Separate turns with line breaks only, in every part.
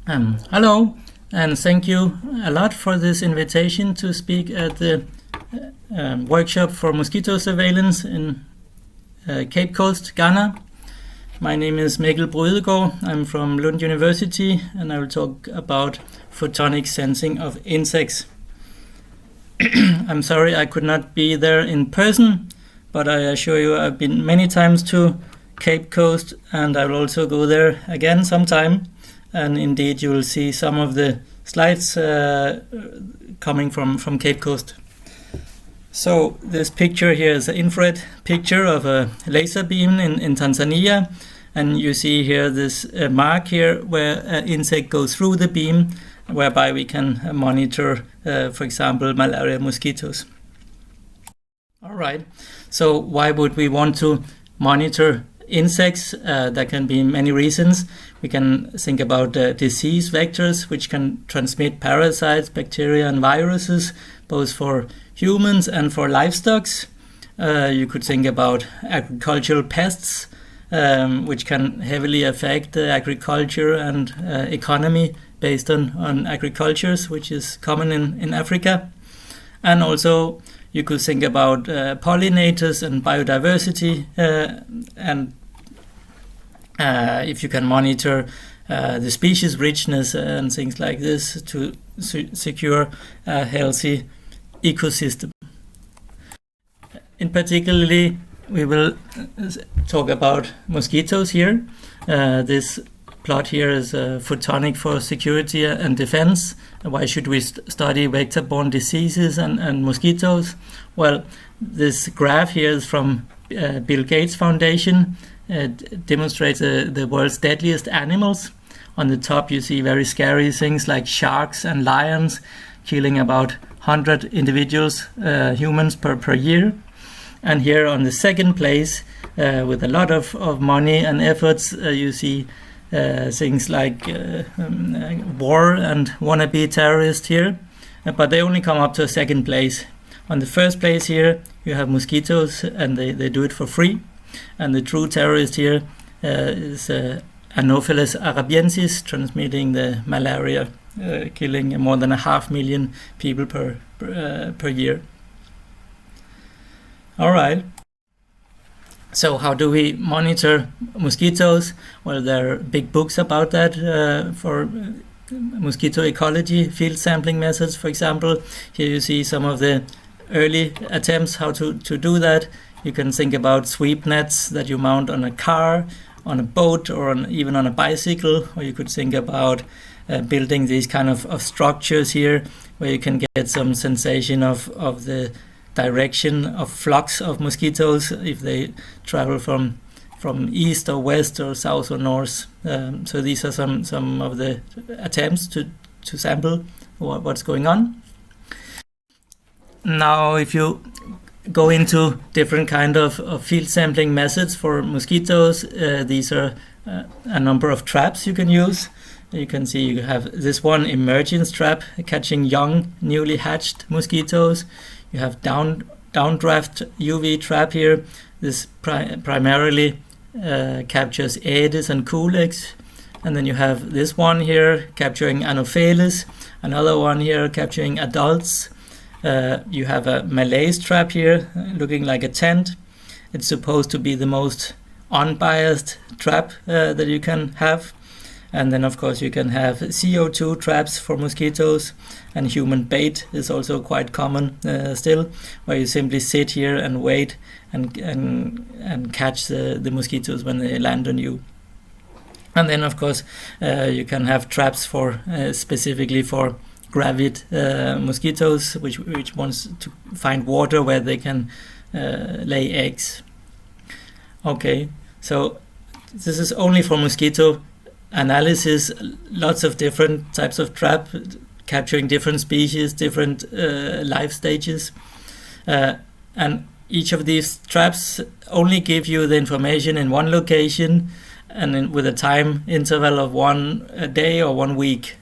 Hello, and thank you a lot for this invitation to speak at the workshop for mosquito surveillance in Cape Coast, Ghana. My name is Brydegaard. I'm from Lund University, and I will talk about photonic sensing of insects. I'm sorry I could not be there in person, but I assure you I've been many times to Cape Coast, and I will also go there again sometime. And indeed, you will see some of the slides coming from Cape Coast. So this picture here is an infrared picture of a laser beam in Tanzania. And you see here this mark here where an insect goes through the beam, whereby we can monitor, for example, malaria mosquitoes. All right, so why would we want to monitor insects? There can be many reasons. We can think about disease vectors, which can transmit parasites, bacteria, and viruses, both for humans and for livestock. You could think about agricultural pests, which can heavily affect agriculture and economy based on agriculture, which is common in Africa. And also you could think about pollinators and biodiversity, and if you can monitor the species richness and things like this to secure a healthy ecosystem. In particularly, we will talk about mosquitoes here. This plot here is photonic for security and defense. Why should we study vector-borne diseases and mosquitoes? Well, this graph here is from Bill Gates Foundation. It demonstrates the world's deadliest animals. On the top you see very scary things like sharks and lions killing about 100 individuals, humans per year. And here on the second place, with a lot of money and efforts, you see things like war and wannabe terrorists here, but they only come up to a second place. On the first place here you have mosquitoes, and they do it for free. And the true terrorist here is Anopheles arabiensis, transmitting the malaria, killing more than 500,000 people per year. All right. So how do we monitor mosquitoes? Well, there are big books about that for mosquito ecology, field sampling methods, for example. Here you see some of the early attempts how to do that. You can think about sweep nets that you mount on a car, on a boat, or even on a bicycle. Or you could think about building these kind of structures here where you can get some sensation of the direction of flocks of mosquitoes if they travel from east or west or south or north. So these are some of the attempts to sample what's going on. Now, if you go into different kind of field sampling methods for mosquitoes, these are a number of traps you can use. You can see you have this one emergence trap catching young, newly hatched mosquitoes. You have downdraft UV trap here. This primarily captures Aedes and Culex. And then you have this one here capturing Anopheles, another one here capturing adults. You have a malaise trap here looking like a tent. It's supposed to be the most unbiased trap that you can have. And then of course you can have CO2 traps for mosquitoes, and human bait is also quite common still, where you simply sit here and wait and catch the mosquitoes when they land on you. And then of course you can have traps for specifically for gravid mosquitoes, which wants to find water where they can lay eggs. Okay, so this is only for mosquito analysis. Lots of different types of trap capturing different species, different life stages, and each of these traps only give you the information in one location and with a time interval of 1 day or 1 week.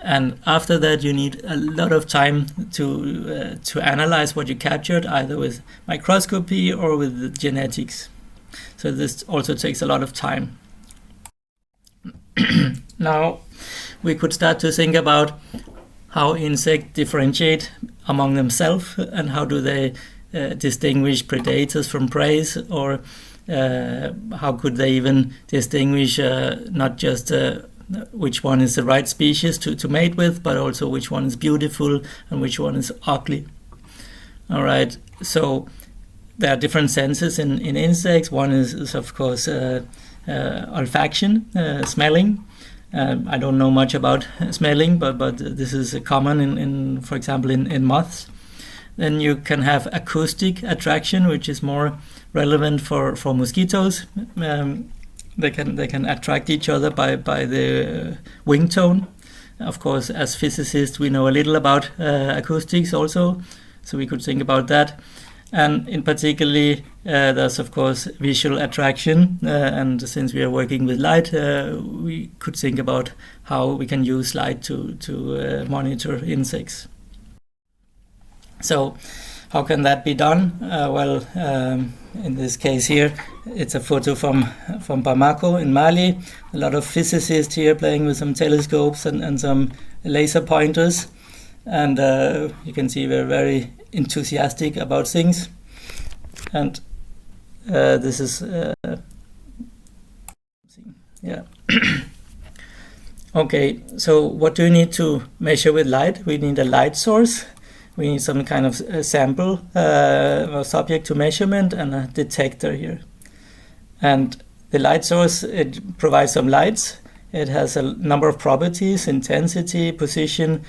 And after that you need a lot of time to analyze what you captured, either with microscopy or with genetics. So this also takes a lot of time. Now we could start to think about how insects differentiate among themselves, and how do they distinguish predators from prey, or how could they even distinguish not just which one is the right species to mate with, but also which one is beautiful and which one is ugly. All right, so there are different senses in insects. One is of course olfaction, smelling. I don't know much about smelling, but this is common in for example, in moths. Then you can have acoustic attraction, which is more relevant for mosquitoes. They can attract each other by the wing tone. Of course, as physicists, we know a little about acoustics also, so we could think about that. And in particularly, there's of course visual attraction, and since we are working with light, we could think about how we can use light to monitor insects. So how can that be done? In this case here, it's a photo from Bamako in Mali. A lot of physicists here playing with some telescopes and some laser pointers. And you can see we're very enthusiastic about things. And this is... yeah. Okay, so what do you need to measure with light? We need a light source. We need some kind of sample or subject to measurement, and a detector here. And the light source, it provides some lights. It has a number of properties: intensity, position,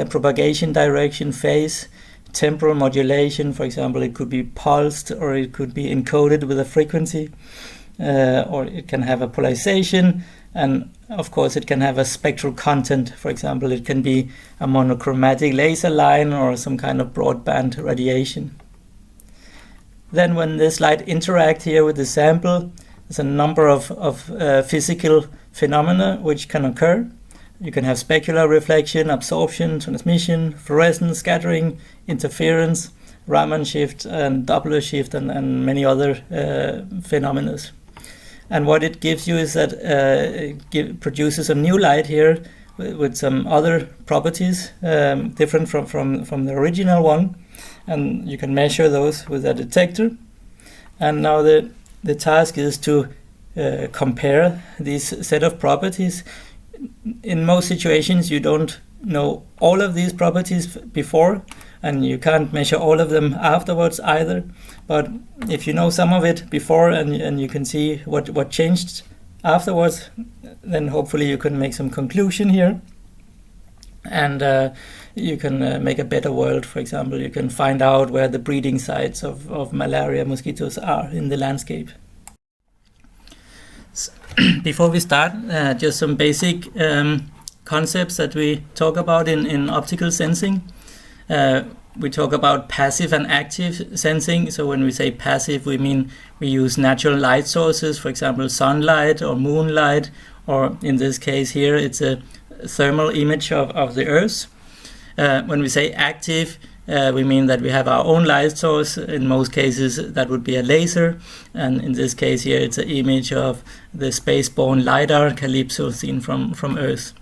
propagation direction, phase, temporal modulation. For example, it could be pulsed, or it could be encoded with a frequency, or it can have a polarization. And of course, it can have a spectral content. For example, it can be a monochromatic laser line or some kind of broadband radiation. Then when this light interacts here with the sample, there's a number of physical phenomena which can occur. You can have specular reflection, absorption, transmission, fluorescence, scattering, interference, Raman shift, and Doppler shift, and many other phenomena. And what it gives you is that it produces a new light here with some other properties different from the original one. And you can measure those with a detector. And now the task is to compare these set of properties. In most situations, you don't know all of these properties before, and you can't measure all of them afterwards either. But if you know some of it before, and you can see what changed afterwards, then hopefully you can make some conclusion here, and you can make a better world. For example, you can find out where the breeding sites of malaria mosquitoes are in the landscape. Before we start, just some basic concepts that we talk about in optical sensing. We talk about passive and active sensing. So when we say passive, we mean we use natural light sources, for example, sunlight or moonlight, or in this case here, it's a thermal image of the Earth. When we say active, we mean that we have our own light source. In most cases, that would be a laser. And in this case here, it's an image of the space-borne LiDAR Calypso seen from Earth.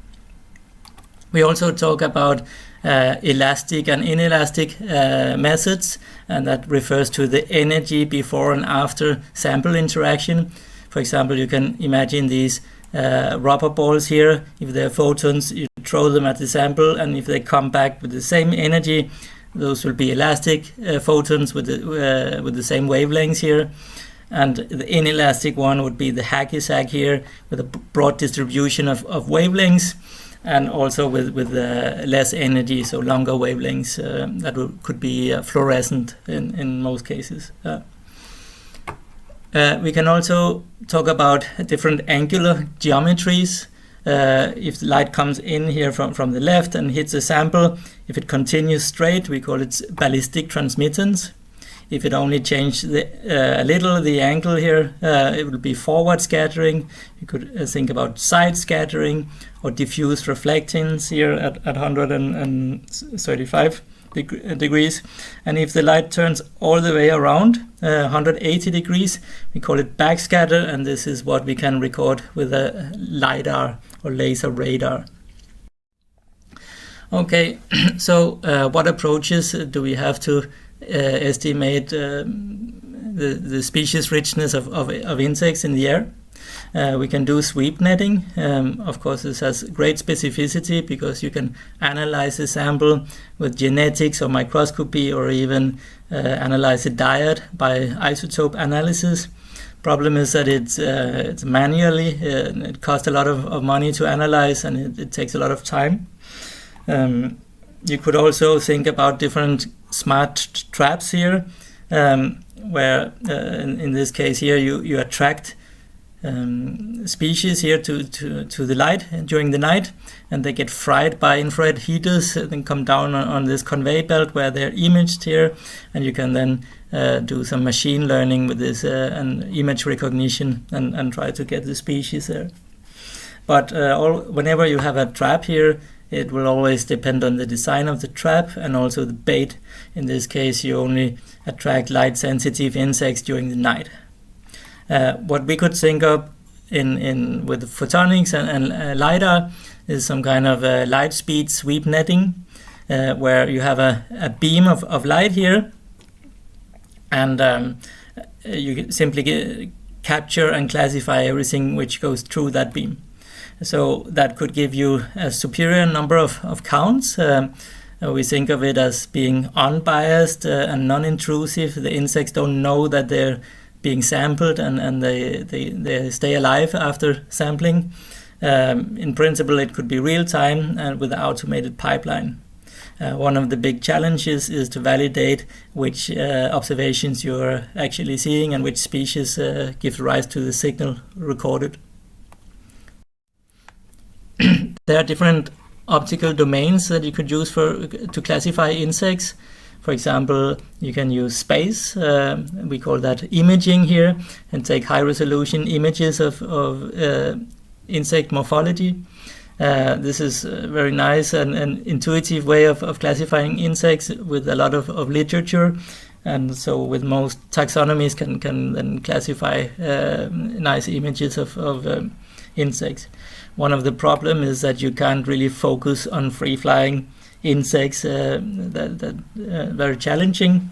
We also talk about elastic and inelastic methods, and that refers to the energy before and after sample interaction. For example, you can imagine these rubber balls here. If they're photons, you throw them at the sample, and if they come back with the same energy, those will be elastic photons with the same wavelengths here. And the inelastic one would be the hacky sack here, with a broad distribution of wavelengths, and also with less energy, so longer wavelengths that could be fluorescent in most cases. We can also talk about different angular geometries. If the light comes in here from the left and hits a sample, if it continues straight, we call it ballistic transmittance. If it only changes a little the angle here, it will be forward scattering. You could think about side scattering or diffuse reflectance here at 135 degrees. And if the light turns all the way around 180 degrees, we call it backscatter, and this is what we can record with a LiDAR or laser radar. Okay, so what approaches do we have to estimate the species richness of insects in the air? We can do sweep netting. Of course, this has great specificity because you can analyze the sample with genetics or microscopy, or even analyze the diet by isotope analysis. Problem is that it's manually. It costs a lot of money to analyze, and it takes a lot of time. You could also think about different smart traps here, where in this case here you attract species here to the light during the night, and they get fried by infrared heaters and then come down on this conveyor belt where they're imaged here, and you can then do some machine learning with this and image recognition and try to get the species there. But whenever you have a trap here, it will always depend on the design of the trap and also the bait. In this case, you only attract light-sensitive insects during the night. What we could think of with photonics and LiDAR is some kind of light speed sweep netting, where you have a beam of light here, and you simply capture and classify everything which goes through that beam. So that could give you a superior number of counts. We think of it as being unbiased and non-intrusive. The insects don't know that they're being sampled, and they stay alive after sampling. In principle, it could be real time and with an automated pipeline. One of the big challenges is to validate which observations you're actually seeing and which species give rise to the signal recorded. There are different optical domains that you could use to classify insects. For example, you can use space. We call that imaging here, and take high-resolution images of insect morphology. This is a very nice and intuitive way of classifying insects with a lot of literature. And so with most taxonomies can then classify nice images of insects. One of the problems is that you can't really focus on free-flying insects. That very challenging.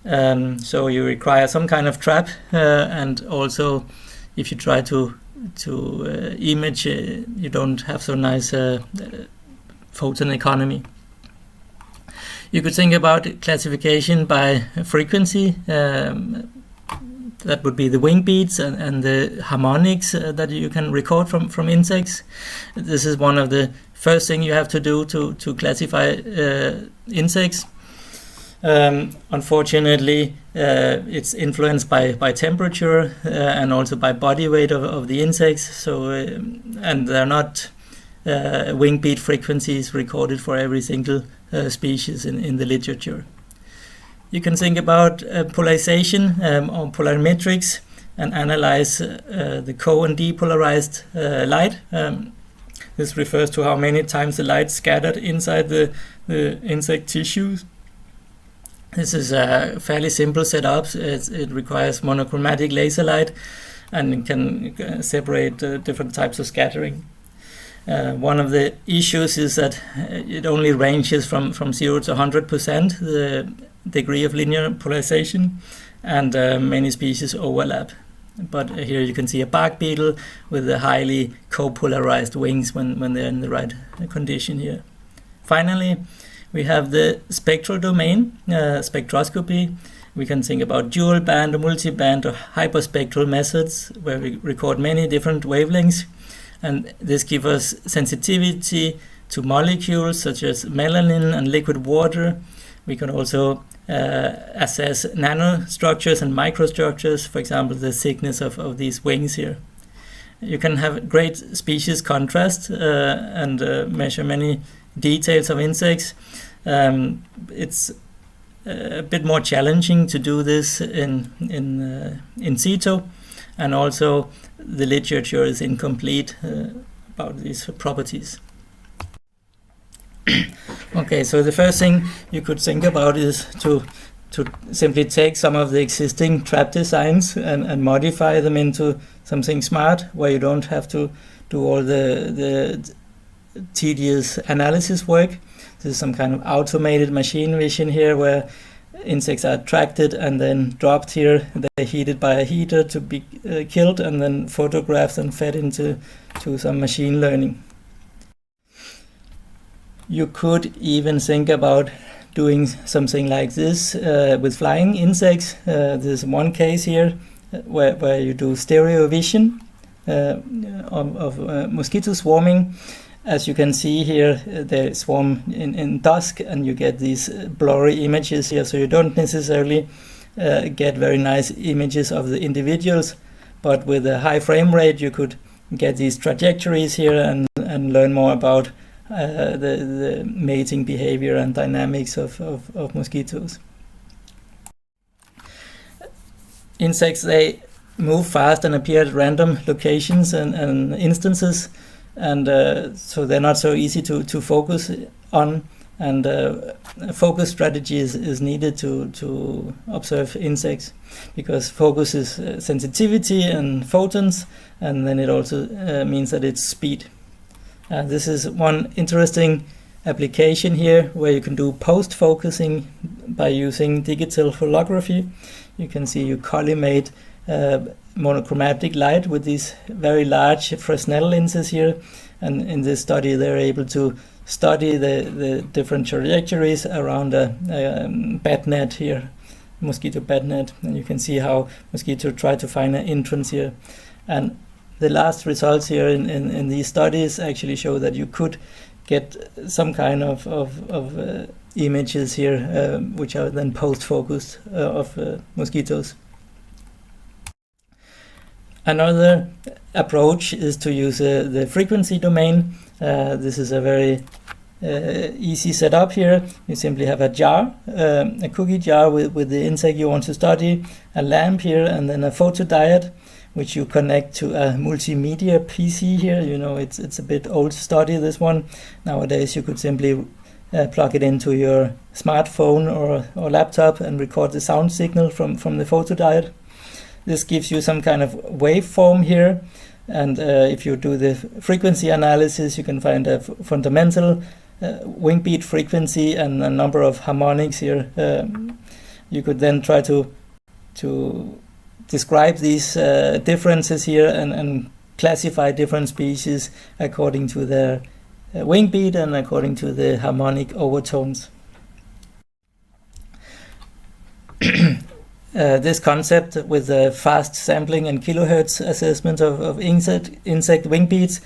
So you require some kind of trap, and also if you try to image, you don't have so nice photon economy. You could think about classification by frequency. That would be the wing beats and the harmonics that you can record from insects. This is one of the first thing you have to do to classify insects. Unfortunately, it's influenced by temperature and also by body weight of the insects. So and there are not wing beat frequencies recorded for every single species in the literature. You can think about polarization or polarimetrics and analyze the co- and depolarized light. This refers to how many times the light scattered inside the insect tissues. This is a fairly simple setup. It requires monochromatic laser light and can separate different types of scattering. One of the issues is that it only ranges from 0 to 100%, the degree of linear polarization, and many species overlap. But here you can see a bark beetle with the highly co-polarized wings when they're in the right condition here. Finally, we have the spectral domain, spectroscopy. We can think about dual band or multi-band or hyperspectral methods where we record many different wavelengths, and this gives us sensitivity to molecules such as melanin and liquid water. We can also assess nanostructures and microstructures, for example, the thickness of these wings here. You can have great species contrast and measure many details of insects. It's a bit more challenging to do this in situ, and also the literature is incomplete about these properties. Okay, so the first thing you could think about is to simply take some of the existing trap designs and modify them into something smart, where you don't have to do all the tedious analysis work. This is some kind of automated machine vision here, where insects are attracted and then dropped here. They're heated by a heater to be killed, and then photographed and fed into some machine learning. You could even think about doing something like this with flying insects. There's one case here where you do stereo vision of mosquito swarming. As you can see here, they swarm in dusk, and you get these blurry images here, so you don't necessarily get very nice images of the individuals, but with a high frame rate you could get these trajectories here and learn more about the mating behavior and dynamics of mosquitoes. Insects, they move fast and appear at random locations and instances, and so they're not so easy to focus on, and a focus strategy is needed to observe insects, because focus is sensitivity and photons, and then it also means that it's speed. This is one interesting application here, where you can do post-focusing by using digital holography. You can see you collimate monochromatic light with these very large Fresnel lenses here, and in this study they're able to study the different trajectories around a bat net here, mosquito bat net, and you can see how mosquito try to find an entrance here. And the last results here in these studies actually show that you could get some kind of images here, which are then post-focused of mosquitoes. Another approach is to use the frequency domain. This is a very easy setup here. You simply have a jar, a cookie jar with the insect you want to study, a lamp here, and then a photodiode, which you connect to a multimedia PC here. You know, it's a bit old study, this one. Nowadays you could simply plug it into your smartphone or laptop and record the sound signal from the photodiode. This gives you some kind of waveform here, and if you do the frequency analysis, you can find a fundamental wing beat frequency and a number of harmonics here. You could then try to describe these differences here and classify different species according to their wing beat and according to the harmonic overtones. This concept with the fast sampling and kilohertz assessment of insect wing beats,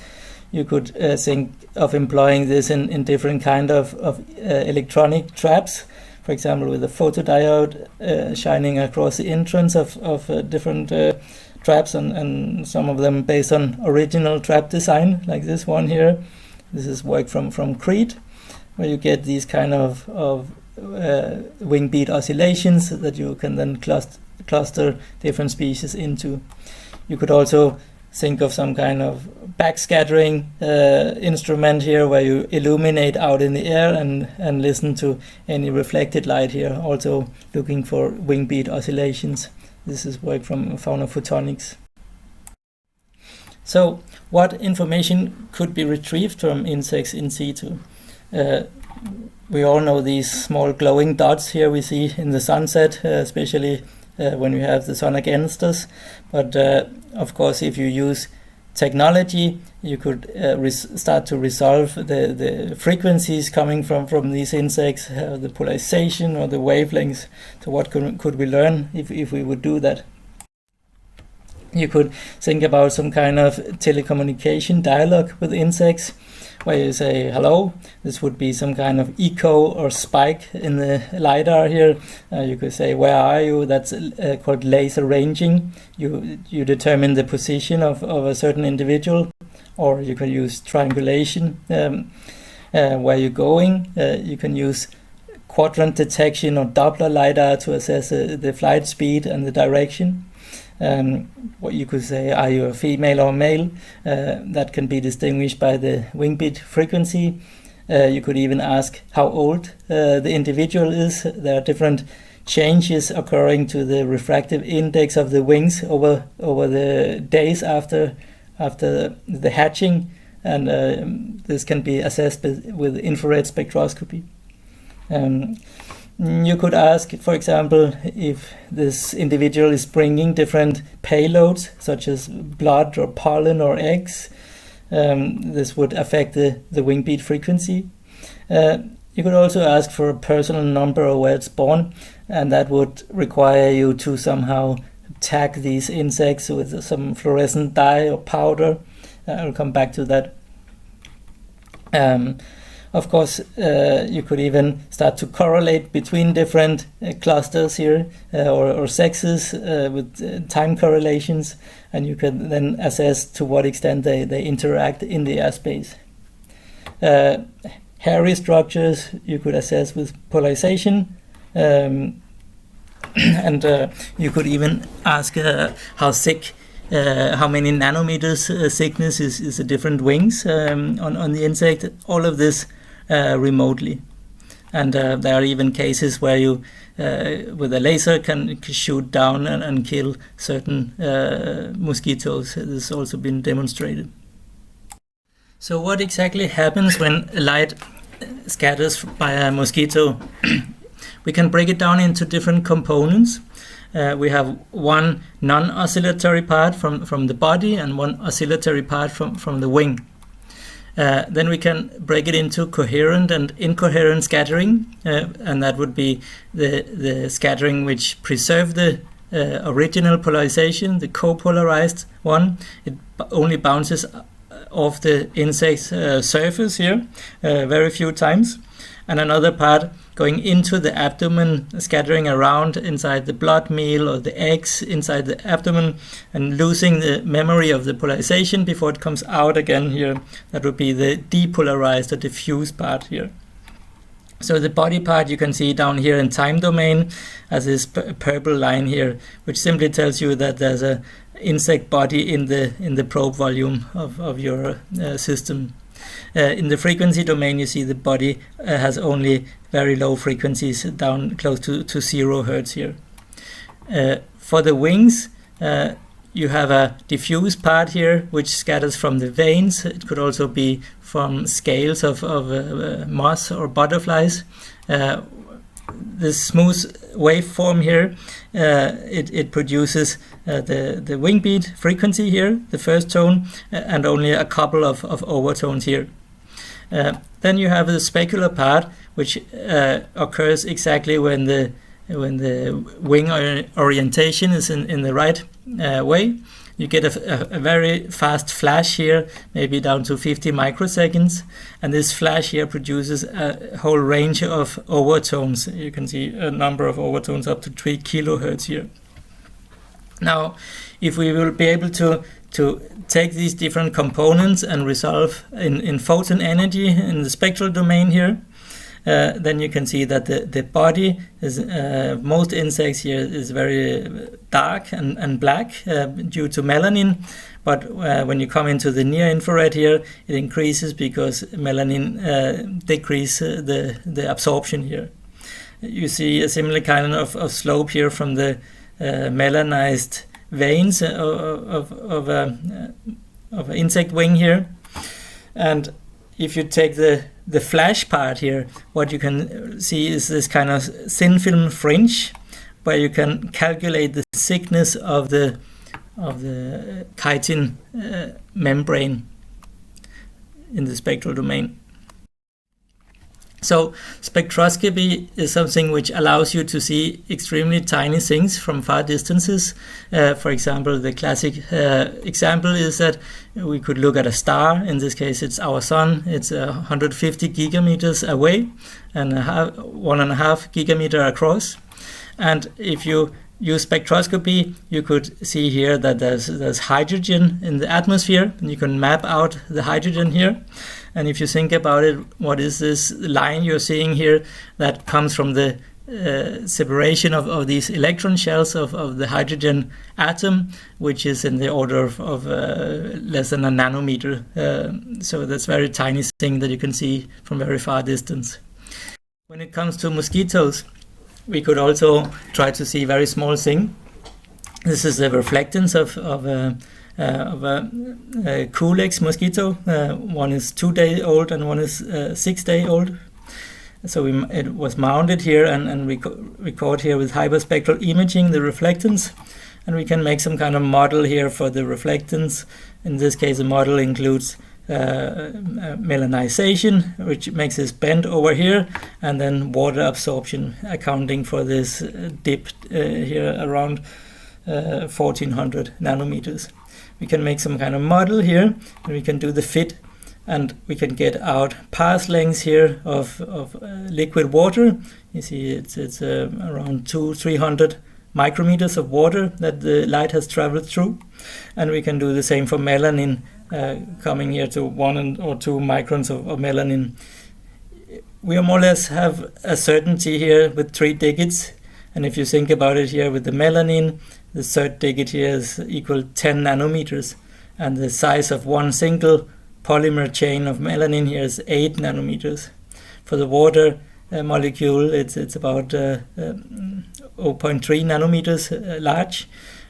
you could think of employing this in different kind of electronic traps. For example, with a photodiode shining across the entrance of different traps, and some of them based on original trap design, like this one here. This is work from Crete, where you get these kind of wing beat oscillations that you can then cluster different species into. You could also think of some kind of backscattering instrument here, where you illuminate out in the air and listen to any reflected light here, also looking for wing beat oscillations. This is work from Fauna Photonics. So what information could be retrieved from insects in situ? We all know these small glowing dots here we see in the sunset, especially when we have the sun against us. But of course, if you use technology, you could start to resolve the frequencies coming from these insects, the polarization or the wavelengths. So what could we learn if we would do that? You could think about some kind of telecommunication dialogue with insects, where you say hello. This would be some kind of echo or spike in the LiDAR here. You could say, where are you? That's called laser ranging. You determine the position of a certain individual, or you can use triangulation, where you're going. You can use quadrant detection or Doppler LiDAR to assess the flight speed and the direction. What you could say, are you a female or male? That can be distinguished by the wing beat frequency. You could even ask how old the individual is. There are different changes occurring to the refractive index of the wings over the days after the hatching, and this can be assessed with infrared spectroscopy. You could ask, for example, if this individual is bringing different payloads, such as blood or pollen or eggs. This would affect the wing beat frequency. You could also ask for a personal number or where it's born, and that would require you to somehow tag these insects with some fluorescent dye or powder. I'll come back to that. Of course, you could even start to correlate between different clusters here or sexes with time correlations, and you can then assess to what extent they interact in the airspace. Hairy structures you could assess with polarization, and you could even ask how thick, how many nanometers thickness is the different wings on the insect. All of this remotely, and there are even cases where you with a laser can shoot down and kill certain mosquitoes. This has also been demonstrated. So what exactly happens when light scatters by a mosquito? We can break it down into different components. We have one non-oscillatory part from the body and one oscillatory part from the wing. Then we can break it into coherent and incoherent scattering, and that would be the scattering which preserve the original polarization, the copolarized one. It only bounces off the insect's surface here very few times, and another part going into the abdomen, scattering around inside the blood meal or the eggs inside the abdomen and losing the memory of the polarization before it comes out again here. That would be the depolarized or diffuse part here. So the body part you can see down here in time domain as this purple line here, which simply tells you that there's a insect body in the probe volume of your system. In the frequency domain, you see the body has only very low frequencies, down close to 0 Hertz here. For the wings, you have a diffuse part here, which scatters from the veins. It could also be from scales of moths or butterflies. This smooth waveform here, it produces the wing beat frequency here, the first tone, and only a couple of overtones here. Then you have the specular part, which occurs exactly when the wing orientation is in the right way. You get a very fast flash here, maybe down to 50 microseconds, and this flash here produces a whole range of overtones. You can see a number of overtones up to 3 kilohertz here. Now, if we will be able to take these different components and resolve in photon energy in the spectral domain here, then you can see that the body is most insects here is very dark and black due to melanin, but when you come into the near infrared here, it increases because melanin decreases the absorption here. You see a similar kind of slope here from the melanized veins of an insect wing here, and if you take the flash part here, what you can see is this kind of thin film fringe, where you can calculate the thickness of the chitin membrane in the spectral domain. So spectroscopy is something which allows you to see extremely tiny things from far distances. For example, the classic example is that we could look at a star. In this case, it's our sun. It's 150 gigameters away and 1.5 gigameter across. And if you use spectroscopy, you could see here that there's hydrogen in the atmosphere, and you can map out the hydrogen here. And if you think about it, what is this line you're seeing here that comes from the separation of these electron shells of the hydrogen atom, which is in the order of less than a nanometer. So that's very tiny thing that you can see from very far distance. When it comes to mosquitoes, we could also try to see very small thing. This is the reflectance of a Culex mosquito. One is 2 days old and one is 6 days old. So it was mounted here and we record here with hyperspectral imaging the reflectance, and we can make some kind of model here for the reflectance. In this case, the model includes melanization, which makes this bend over here, and then water absorption, accounting for this dip here around 1400 nanometers. We can make some kind of model here, and we can do the fit, and we can get out path lengths here of liquid water. You see it's around 200-300 micrometers of water that the light has traveled through, and we can do the same for melanin, coming here to 1 or 2 microns of melanin. We more or less have a certainty here with 3 digits, and if you think about it here with the melanin, the third digit here is equal 10 nanometers, and the size of one single polymer chain of melanin here is 8 nanometers. For the water molecule, it's about 0.3 nanometers large,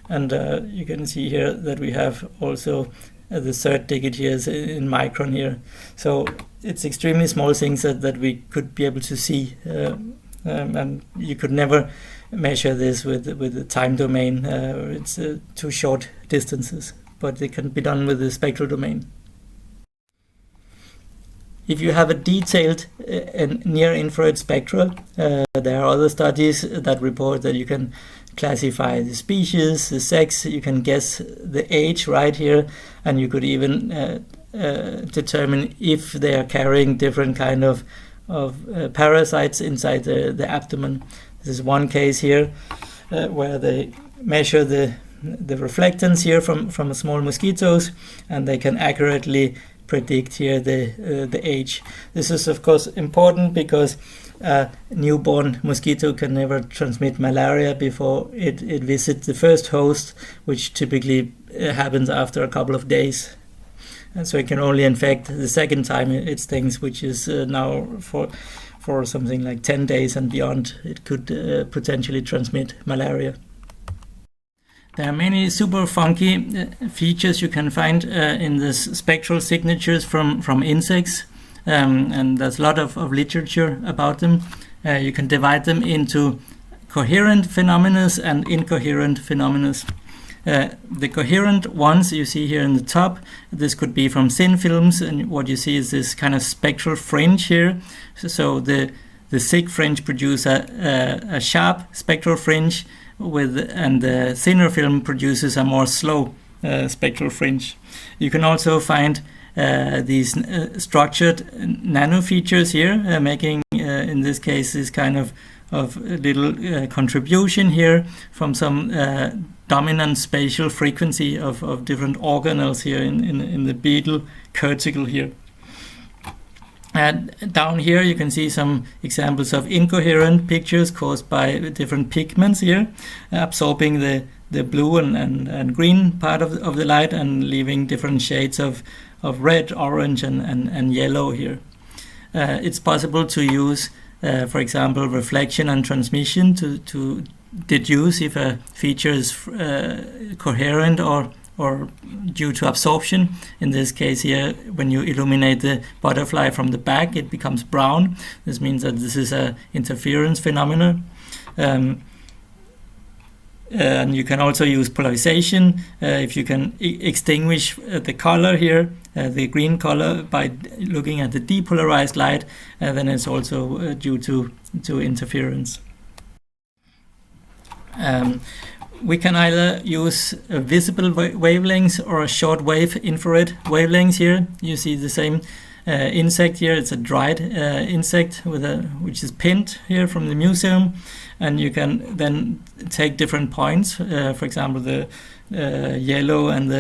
and you can see here that we have also the third digit here is in micron here. So it's extremely small things that we could be able to see, and you could never measure this with the time domain. It's too short distances, but it can be done with the spectral domain. If you have a detailed near-infrared spectra, there are other studies that report that you can classify the species, the sex, you can guess the age right here, and you could even determine if they are carrying different kind of parasites inside the abdomen. This is one case here where they measure the reflectance here from small mosquitoes, and they can accurately predict here the age. This is of course important because a newborn mosquito can never transmit malaria before it visits the first host, which typically happens after a couple of days. And so it can only infect the second time it stings, which is now for something like 10 days and beyond. It could potentially transmit malaria. There are many super funky features you can find in the spectral signatures from insects, and there's a lot of literature about them. You can divide them into coherent phenomena and incoherent phenomena. The coherent ones you see here in the top, this could be from thin films, and what you see is this kind of spectral fringe here. So the thick fringe produces a sharp spectral fringe, and the thinner film produces a more slow spectral fringe. You can also find these structured nano features here, making in this case this kind of little contribution here from some dominant spatial frequency of different organelles here in the beetle cortical here. And down here you can see some examples of incoherent pictures caused by different pigments here, absorbing the blue and green part of the light and leaving different shades of red, orange and yellow here. It's possible to use, for example, reflection and transmission to deduce if a feature is coherent or due to absorption. In this case here, when you illuminate the butterfly from the back, it becomes brown. This means that this is a interference phenomenon. And you can also use polarization if you can extinguish the color here, the green color, by looking at the depolarized light, then it's also due to interference. We can either use visible wavelengths or short-wave infrared wavelengths here. You see the same insect here. It's a dried insect which is pinned here from the museum, and you can then take different points. For example, the yellow and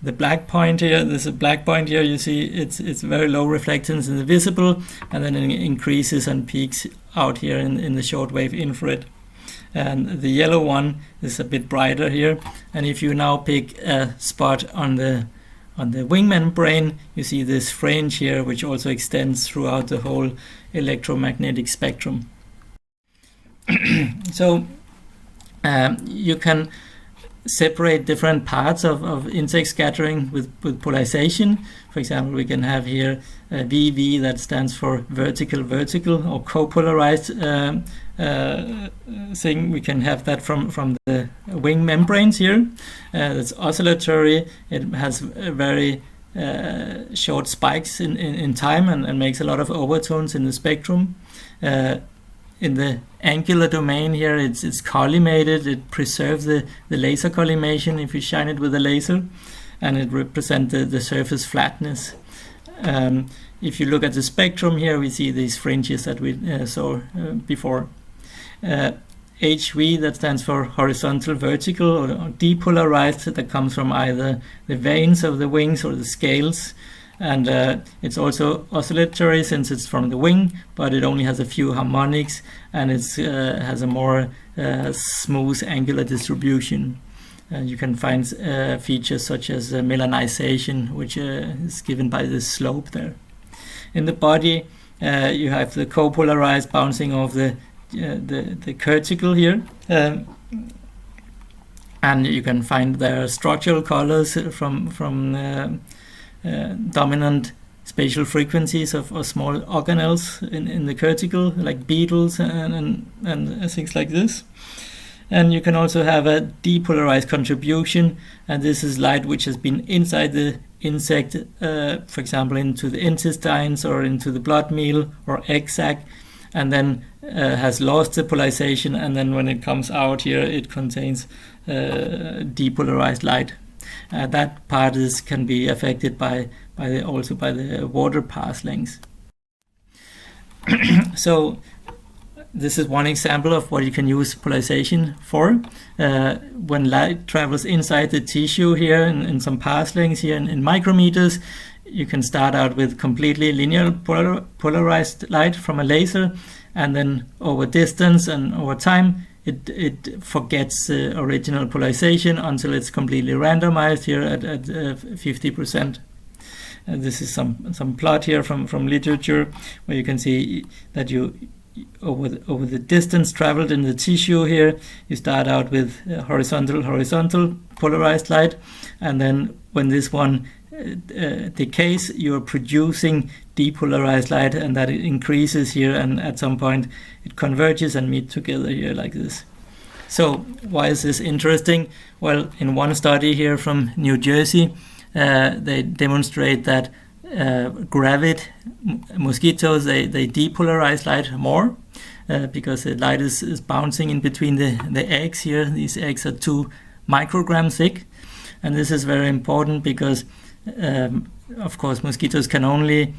the black point here. There's a black point here. You see it's very low reflectance in the visible, and then it increases and peaks out here in the shortwave infrared. And the yellow one is a bit brighter here. And if you now pick a spot on the wing membrane, you see this fringe here, which also extends throughout the whole electromagnetic spectrum. So you can separate different parts of insect scattering with polarization. For example, we can have here VV, that stands for vertical or copolarized thing. We can have that from the wing membranes here. It's oscillatory. It has very short spikes in time and makes a lot of overtones in the spectrum. In the angular domain here, it's collimated. It preserves the laser collimation if you shine it with a laser, and it represents the surface flatness. If you look at the spectrum here, we see these fringes that we saw before. HV, that stands for horizontal, vertical, or depolarized, that comes from either the veins of the wings or the scales. And it's also oscillatory since it's from the wing, but it only has a few harmonics, and it has a more smooth angular distribution. You can find features such as melanization, which is given by the slope there. In the body, you have the copolarized bouncing off the cortical here. And you can find their structural colors from dominant spatial frequencies of small organelles in the cortical, like beetles and things like this. And you can also have a depolarized contribution, and this is light which has been inside the insect, for example into the intestines or into the blood meal or egg sac, and then has lost the polarization, and then when it comes out here it contains depolarized light. That part can be affected also by the water path length. So this is one example of what you can use polarization for. When light travels inside the tissue here in some path lengths here in micrometers, you can start out with completely linear polarized light from a laser, and then over distance and over time it forgets the original polarization until it's completely randomized here at 50%. This is some plot here from literature where you can see that you over the distance traveled in the tissue here, you start out with horizontal polarized light, and then when this one decays, you're producing depolarized light, and that it increases here, and at some point it converges and meet together here like this. So why is this interesting? Well, in one study here from New Jersey, they demonstrate that gravid mosquitoes, they depolarize light more because the light is bouncing in between the eggs here. These eggs are 2 micrograms thick, and this is very important because of course mosquitoes can only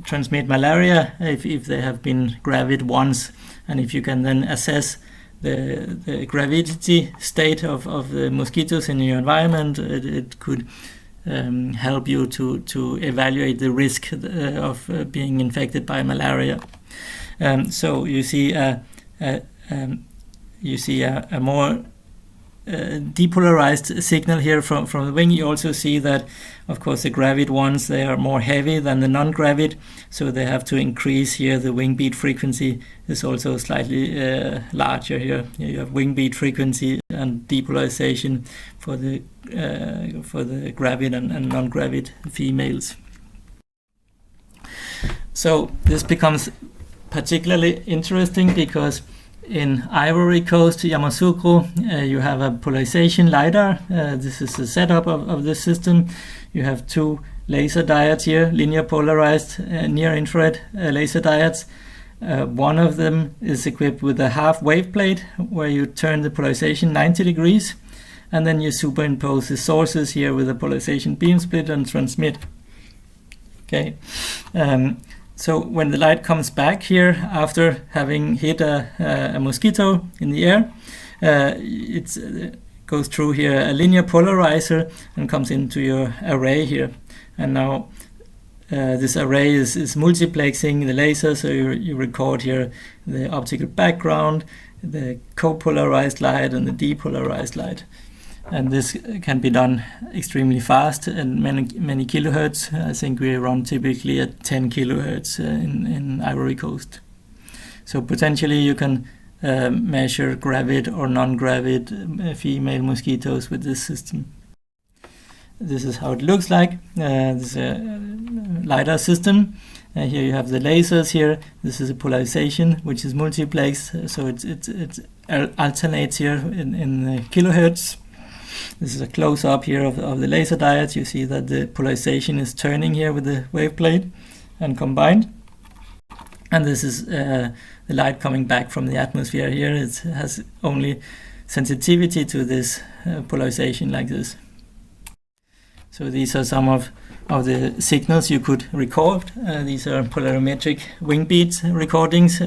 transmit malaria if they have been gravid once, and if you can then assess the gravidity state of the mosquitoes in your environment, it could help you to evaluate the risk of being infected by malaria. So you see a more depolarized signal here from the wing. You also see that, of course, the gravid ones, they are more heavy than the non-gravid, so they have to increase here. The wing beat frequency is also slightly larger here. You have wing beat frequency and depolarization for the gravid and non-gravid females. So this becomes particularly interesting because in Ivory Coast, Yamoussoukro, you have a polarization LiDAR. This is the setup of this system. You have 2 laser diodes here, linear polarized near-infrared laser diodes. One of them is equipped with a half wave plate where you turn the polarization 90 degrees, and then you superimpose the sources here with a polarization beam split and transmit. Okay. So when the light comes back here after having hit a mosquito in the air, it goes through here a linear polarizer and comes into your array here. And now this array is multiplexing the laser, so you record here the optical background, the copolarized light, and the depolarized light. And this can be done extremely fast and many kilohertz. I think we run typically at 10 kilohertz in Ivory Coast. So potentially you can measure gravid or non-gravid female mosquitoes with this system. This is how it looks like. This is a LiDAR system. Here you have the lasers here. This is a polarization which is multiplex, so it alternates here in the kilohertz. This is a close-up here of the laser diodes. You see that the polarization is turning here with the wave plate and combined. And this is the light coming back from the atmosphere here. It has only sensitivity to this polarization like this. So these are some of the signals you could record. These are polarimetric wing beats recordings.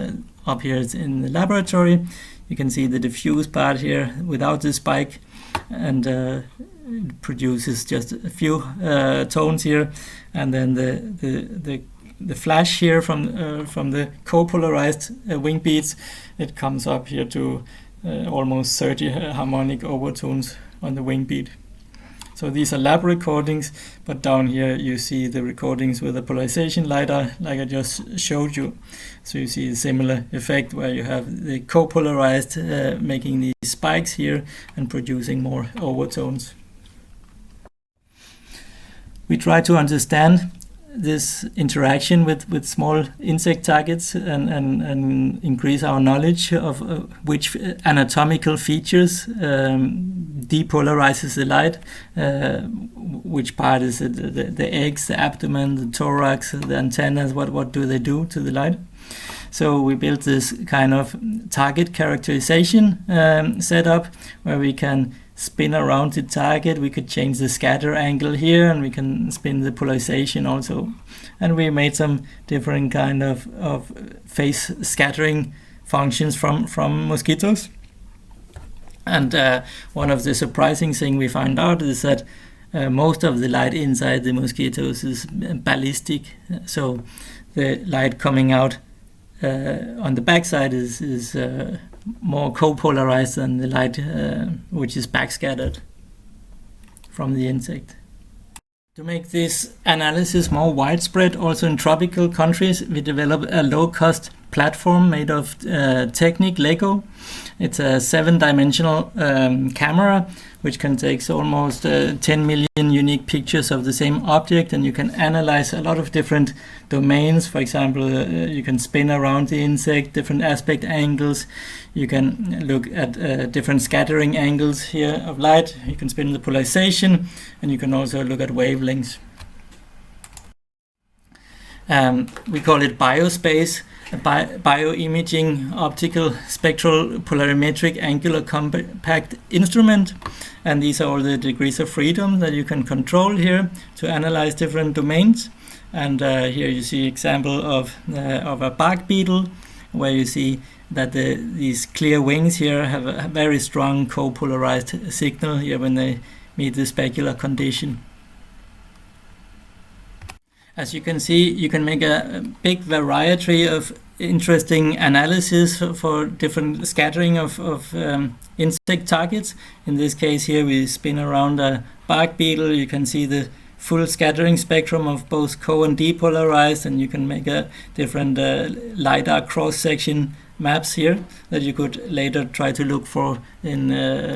Up here it's in the laboratory. You can see the diffuse part here without the spike, and it produces just a few tones here, and then the flash here from the copolarized wing beats, it comes up here to almost 30 harmonic overtones on the wing beat. So these are lab recordings, but down here you see the recordings with the polarization LiDAR, like I just showed you. So you see a similar effect where you have the copolarized making these spikes here and producing more overtones. We try to understand this interaction with small insect targets and increase our knowledge of which anatomical features depolarizes the light, which part is it, the eggs, the abdomen, the thorax, the antennas, what do they do to the light. So we built this kind of target characterization setup where we can spin around the target. We could change the scatter angle here, and we can spin the polarization also. And we made some different kind of phase scattering functions from mosquitoes. And one of the surprising things we found out is that most of the light inside the mosquitoes is ballistic. So the light coming out on the backside is more copolarized than the light which is backscattered from the insect. To make this analysis more widespread, also in tropical countries, we developed a low-cost platform made of Technic Lego. It's a 7-dimensional camera which can take almost 10 million unique pictures of the same object, and you can analyze a lot of different domains. For example, you can spin around the insect, different aspect angles. You can look at different scattering angles here of light. You can spin the polarization, and you can also look at wavelengths. We call it biospace, a bioimaging optical spectral polarimetric angular compact instrument. And these are all the degrees of freedom that you can control here to analyze different domains. And here you see example of a bark beetle, where you see that these clear wings here have a very strong copolarized signal here when they meet the specular condition. As you can see, you can make a big variety of interesting analysis for different scattering of insect targets. In this case here, we spin around a bark beetle. You can see the full scattering spectrum of both co and depolarized, and you can make a different LiDAR cross-section maps here that you could later try to look for in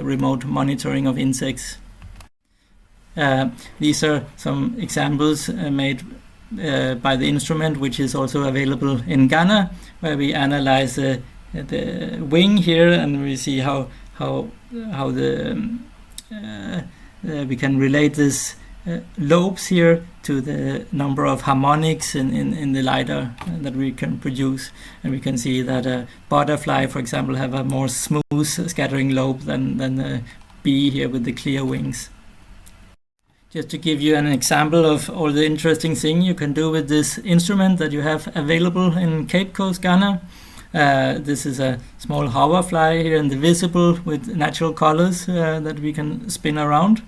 remote monitoring of insects. These are some examples made by the instrument, which is also available in Ghana, where we analyze the wing here, and we see how we can relate this lobes here to the number of harmonics in the LiDAR that we can produce. And we can see that a butterfly, for example, have a more smooth scattering lobe than the bee here with the clear wings. Just to give you an example of all the interesting things you can do with this instrument that you have available in Cape Coast, Ghana. This is a small hoverfly here in the visible with natural colors that we can spin around.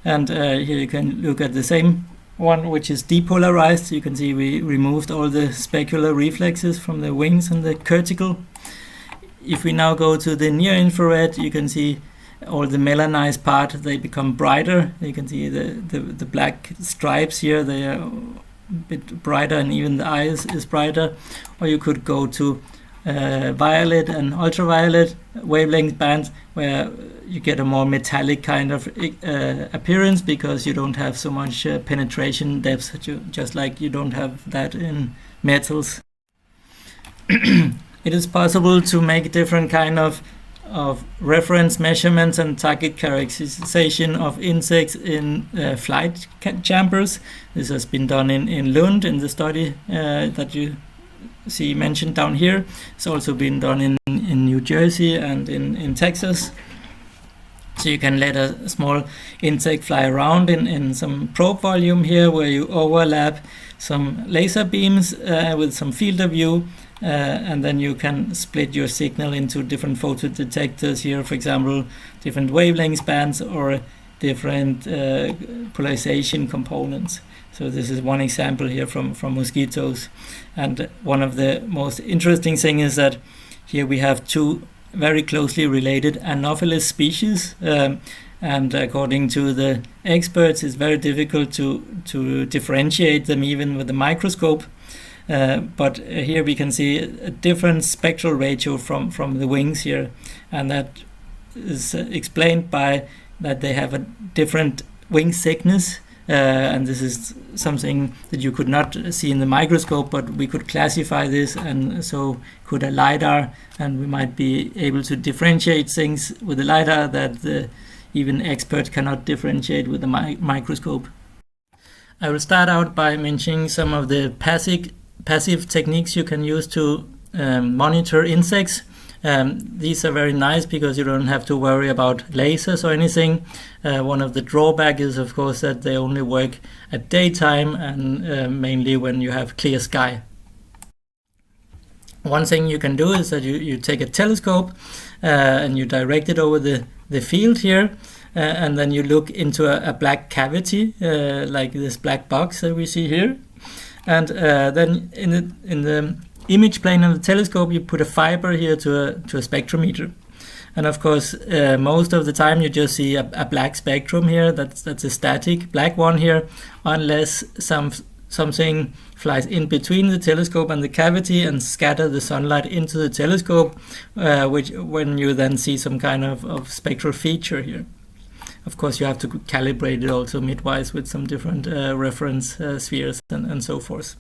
And here you can look at the same one, which is depolarized. You can see we removed all the specular reflexes from the wings and the curticle. If we now go to the near infrared, you can see all the melanized part, they become brighter. You can see the black stripes here, they are a bit brighter, and even the eyes is brighter. Or you could go to violet and ultraviolet wavelength bands, where you get a more metallic kind of appearance, because you don't have so much penetration depth, just like you don't have that in metals. It is possible to make different kind of reference measurements and target characterization of insects in flight chambers. This has been done in Lund in the study that you see mentioned down here. It's also been done in New Jersey and in Texas. So you can let a small insect fly around in some probe volume here, where you overlap some laser beams with some field of view. And then you can split your signal into different photodetectors here, for example, different wavelength bands or different polarization components. So this is one example here from mosquitoes. And one of the most interesting things is that here we have two very closely related Anopheles species. And according to the experts, it's very difficult to differentiate them even with the microscope. But here we can see a different spectral ratio from the wings here, and that is explained by that they have a different wing thickness, and this is something that you could not see in the microscope, but we could classify this, and so could a LiDAR, and we might be able to differentiate things with the LiDAR that even experts cannot differentiate with the microscope. I will start out by mentioning some of the passive techniques you can use to monitor insects. These are very nice because you don't have to worry about lasers or anything. One of the drawbacks is, of course, that they only work at daytime and mainly when you have clear sky. One thing you can do is that you take a telescope and you direct it over the field here, and then you look into a black cavity like this black box that we see here. And then in the image plane of the telescope, you put a fiber here to a spectrometer. And of course, most of the time you just see a black spectrum here. That's a static black one here, unless something flies in between the telescope and the cavity and scatter the sunlight into the telescope, when you then see some kind of spectral feature here. Of course, you have to calibrate it also midwise with some different reference spheres and so forth.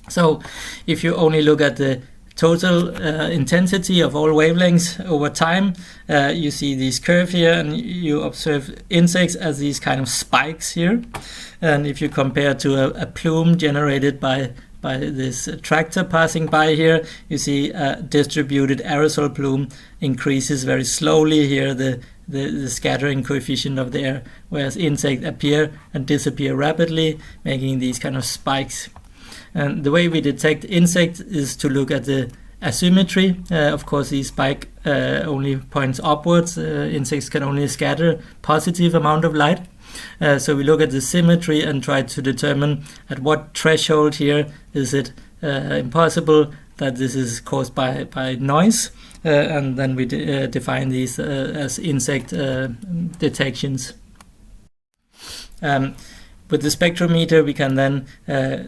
So if you only look at the total intensity of all wavelengths over time, you see this curve here, and you observe insects as these kind of spikes here. And if you compare to a plume generated by this tractor passing by here, you see a distributed aerosol plume increases very slowly here, the scattering coefficient of the air, whereas insects appear and disappear rapidly, making these kind of spikes. And the way we detect insects is to look at the asymmetry. Of course, the spike only points upwards. Insects can only scatter positive amount of light. So we look at the symmetry and try to determine at what threshold here is it impossible that this is caused by noise. And then we define these as insect detections. With the spectrometer, we can then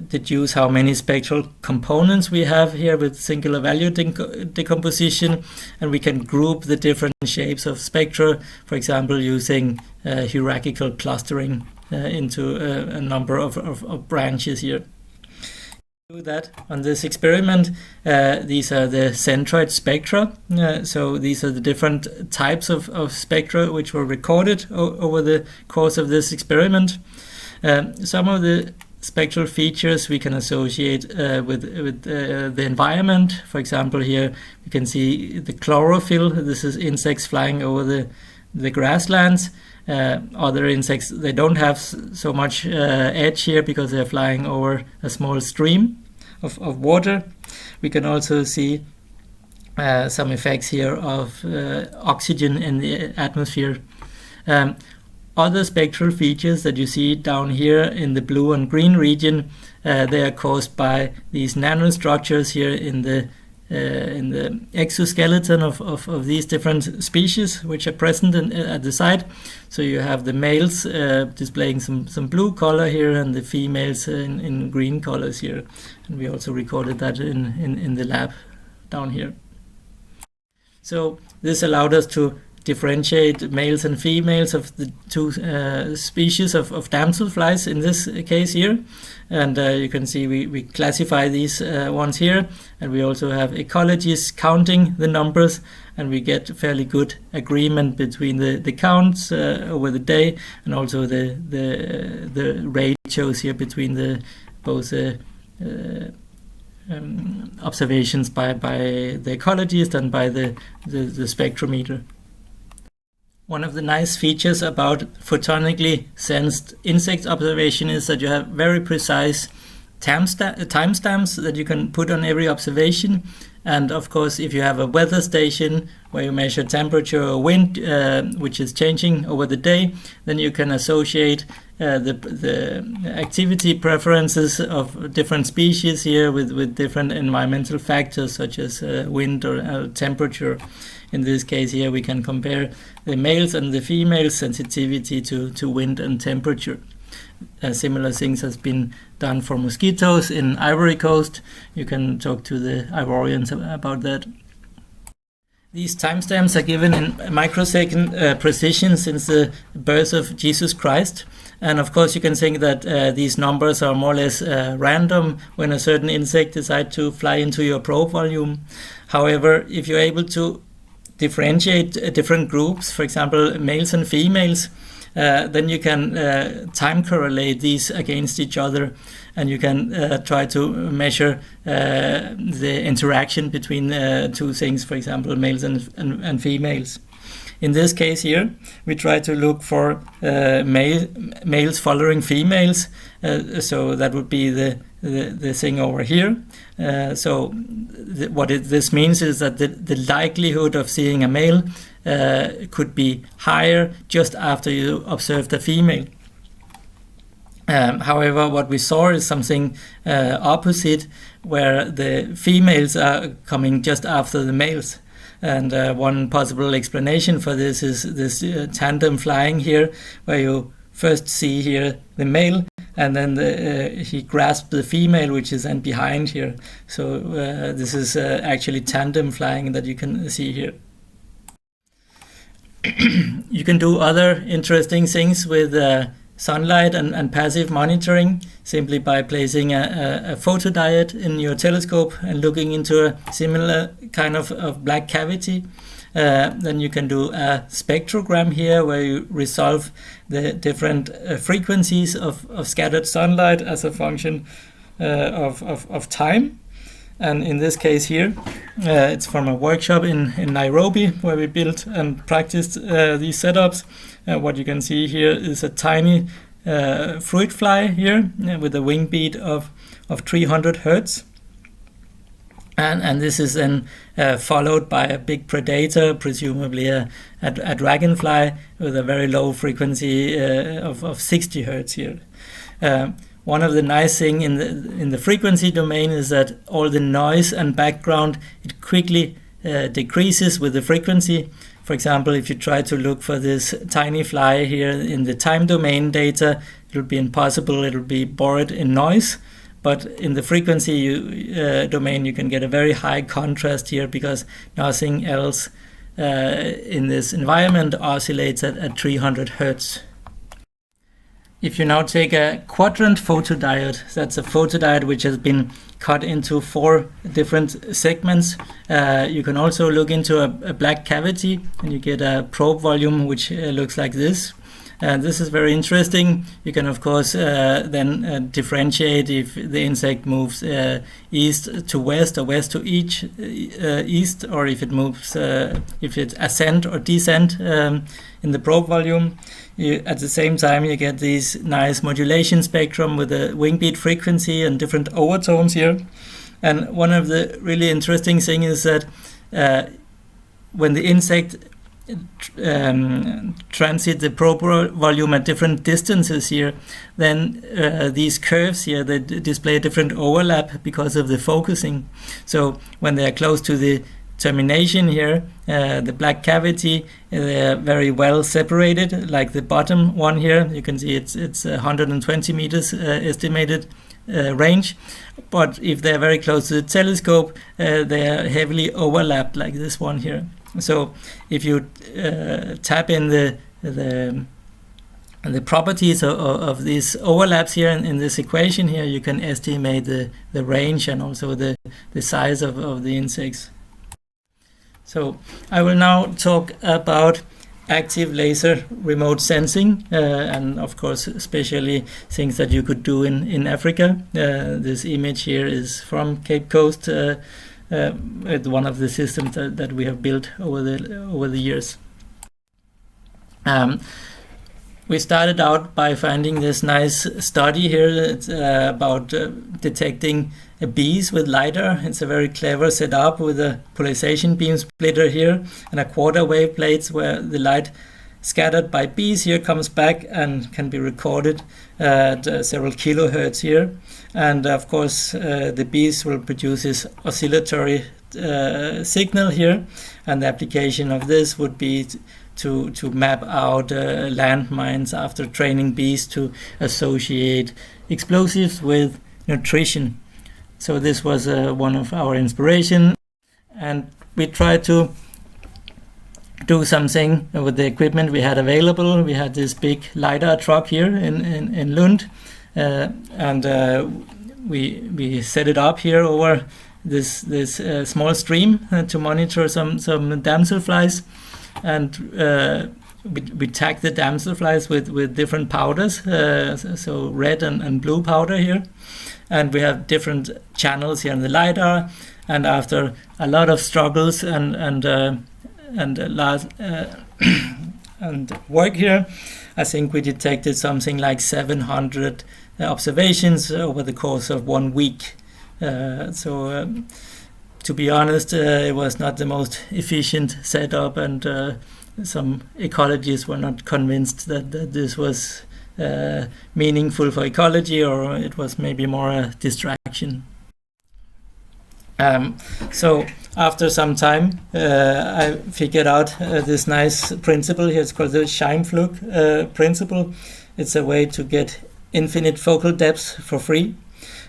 deduce how many spectral components we have here with singular value decomposition, and we can group the different shapes of spectra, for example, using hierarchical clustering into a number of branches here. Do that on this experiment. These are the centroid spectra. So these are the different types of spectra which were recorded over the course of this experiment. Some of the spectral features we can associate with the environment. For example, here we can see the chlorophyll. This is insects flying over the grasslands. Other insects, they don't have so much edge here because they're flying over a small stream of water. we can also see some effects here of oxygen in the atmosphere. Other spectral features that you see down here in the blue and green region, they are caused by these nanostructures here in the exoskeleton of these different species which are present at the site. So you have the males displaying some blue color here and the females in green colors here. And we also recorded that in the lab down here. So this allowed us to differentiate males and females of the two species of damselflies in this case here. And you can see we classify these ones here, and we also have ecologists counting the numbers, and we get fairly good agreement between the counts over the day, and also the ratios here between both observations by the ecologist and by the spectrometer. One of the nice features about photonically sensed insect observation is that you have very precise timestamps that you can put on every observation. And of course, if you have a weather station where you measure temperature or wind, which is changing over the day, then you can associate the activity preferences of different species here with different environmental factors such as wind or temperature. In this case here, we can compare the males and the females' sensitivity to wind and temperature. Similar things has been done for mosquitoes in Ivory Coast. You can talk to the Ivorians about that. These timestamps are given in microsecond precision since the birth of Jesus Christ. And of course, you can think that these numbers are more or less random when a certain insect decides to fly into your probe volume. However, if you're able to differentiate different groups, for example, males and females, then you can time correlate these against each other, and you can try to measure the interaction between two things, for example, males and females. In this case here, we try to look for males following females, so that would be the thing over here. This means is that the likelihood of seeing a male could be higher just after you observe the female. However, what we saw is something opposite, where the females are coming just after the males. And one possible explanation for this is this tandem flying here, where you first see here the male, and then he grasps the female, which is then behind here. So this is actually tandem flying that you can see here. You can do other interesting things with sunlight and passive monitoring, simply by placing a photodiode in your telescope and looking into a similar kind of black cavity. Then you can do a spectrogram here, where you resolve the different frequencies of scattered sunlight as a function of time. And in this case here, it's from a workshop in Nairobi, where we built and practiced these setups. What you can see here is a tiny fruit fly here with a wing beat of 300 hertz. And this is then followed by a big predator, presumably a dragonfly, with a very low frequency of 60 hertz here. One of the nice things in the frequency domain is that all the noise and background, it quickly decreases with the frequency. For example, if you try to look for this tiny fly here in the time domain data, it will be impossible. It will be buried in noise. But in the frequency domain, you can get a very high contrast here, because nothing else in this environment oscillates at 300 hertz. If you now take a quadrant photodiode, that's a photodiode which has been cut into 4 different segments. You can also look into a black cavity, and you get a probe volume which looks like this. This is very interesting. You can, of course, then differentiate if the insect moves east to west or west to east, or if it moves, if it ascend or descend in the probe volume. At the same time, you get these nice modulation spectrum with a wing beat frequency and different overtones here. And one of the really interesting things is that when the insect transit the probe volume at different distances here, then these curves here, they display a different overlap because of the focusing. So when they are close to the termination here, the black cavity, they are very well separated, like the bottom one here. You can see it's 120 meters estimated range. But if they're very close to the telescope, they are heavily overlapped, like this one here. So if you tap in the properties of these overlaps here in this equation here, you can estimate the range and also the size of the insects. So I will now talk about active laser remote sensing, and of course especially things that you could do in Africa. This image here is from Cape Coast, with one of the systems that we have built over the years. We started out by finding this nice study here. It's about detecting bees with LiDAR. It's a very clever setup with a polarization beam splitter here and a quarter wave plates where the light scattered by bees here comes back and can be recorded at several kilohertz here. And of course the bees will produce this oscillatory signal here, and the application of this would be to map out landmines after training bees to associate explosives with nutrition. So this was one of our inspiration, and we tried to do something with the equipment we had available. We had this big LiDAR truck here in Lund, and we set it up here over this small stream to monitor some damselflies, and we tagged the damselflies with different powders, so red and blue powder here, and we have different channels here on the LiDAR. And after a lot of struggles and work here, I think we detected something like 700 observations over the course of 1 week. To be honest, it was not the most efficient setup, and some ecologists were not convinced that this was meaningful for ecology, or it was maybe more a distraction. So after some time, I figured out this nice principle here. It's called the Scheimpflug principle. It's a way to get infinite focal depths for free.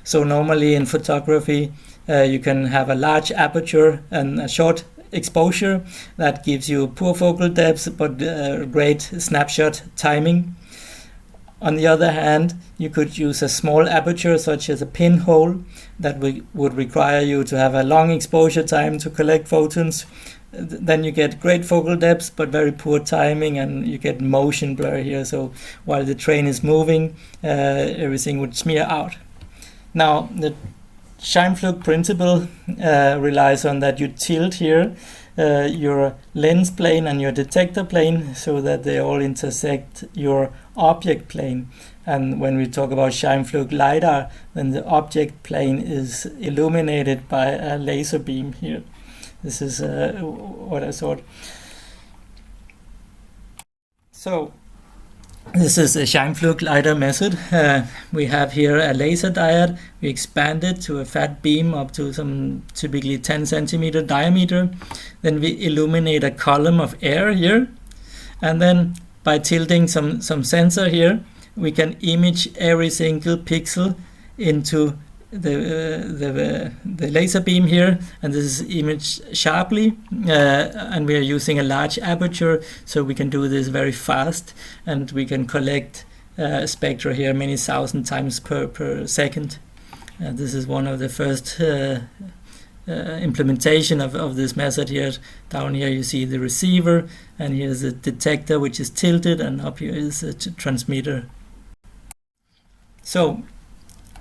So normally in photography, you can have a large aperture and a short exposure that gives you poor focal depths but great snapshot timing. On the other hand, you could use a small aperture such as a pinhole that would require you to have a long exposure time to collect photons. Then you get great focal depths but very poor timing, and you get motion blur here. So while the train is moving, everything would smear out. Now, the Scheimpflug principle relies on that you tilt here your lens plane and your detector plane so that they all intersect your object plane. And when we talk about Scheimpflug LiDAR, then the object plane is illuminated by a laser beam here. This is what I thought. So this is a Scheimpflug LiDAR method. We have here a laser diode. We expand it to a fat beam up to some typically 10 centimeter diameter. Then we illuminate a column of air here. And then by tilting some sensor here, we can image every single pixel into the laser beam here, and this is imaged sharply, and we are using a large aperture, so we can do this very fast, and we can collect spectra here many thousand times per second. This is one of the first implementation of this method here. Down here you see the receiver, and here's the detector which is tilted, and up here is the transmitter. So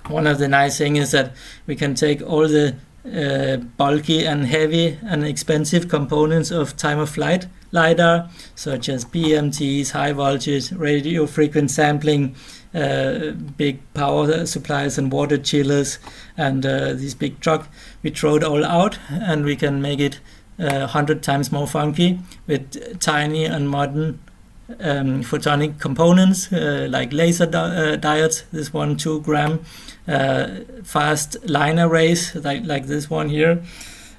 one of the nice things is that we can take all the bulky and heavy and expensive components of time-of-flight LiDAR, such as PMTs, high voltage, radio frequency sampling, big power supplies and water chillers and this big truck. We throw it all out, and we can make it 100 times more funky with tiny and modern photonic components like laser diodes. This one 2 gram, fast line arrays like this one here,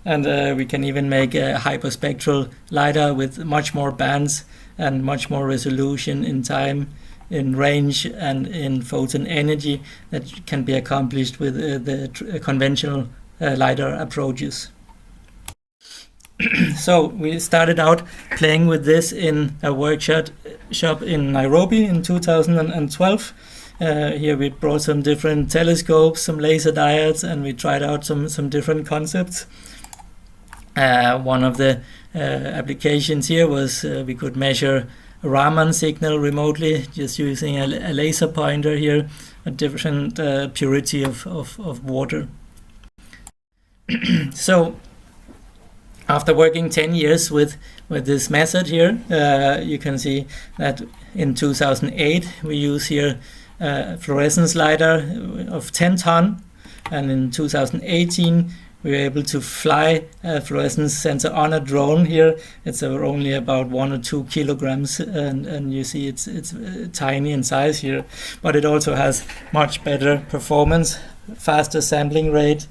and we can even make a hyperspectral LiDAR with much more bands and much more resolution in time, in range, and in photon energy that can be accomplished with the conventional LiDAR approaches. So we started out playing with this in a workshop in Nairobi in 2012. Here we brought some different telescopes, some laser diodes, and we tried out some different concepts. One of the applications here was we could measure a Raman signal remotely just using a laser pointer here, a different purity of water. So after working 10 years with this method here, you can see that in 2008 we use here fluorescence LiDAR of 10 ton, and in 2018 we were able to fly a fluorescence sensor on a drone here. It's only about 1 or 2 kilograms, and you see it's tiny in size here, but it also has much better performance, faster sampling rate,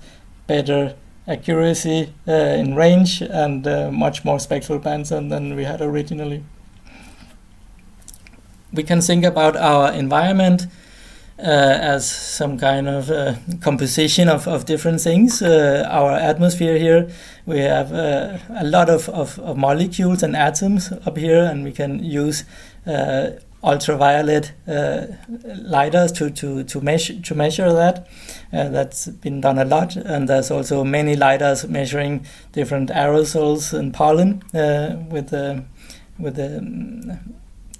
better accuracy in range, and much more spectral bands than we had originally. We can think about our environment as some kind of composition of different things. Our atmosphere here, we have a lot of molecules and atoms up here, and we can use ultraviolet LiDARs to measure that. That's been done a lot, and there's also many LiDARs measuring different aerosols and pollen with the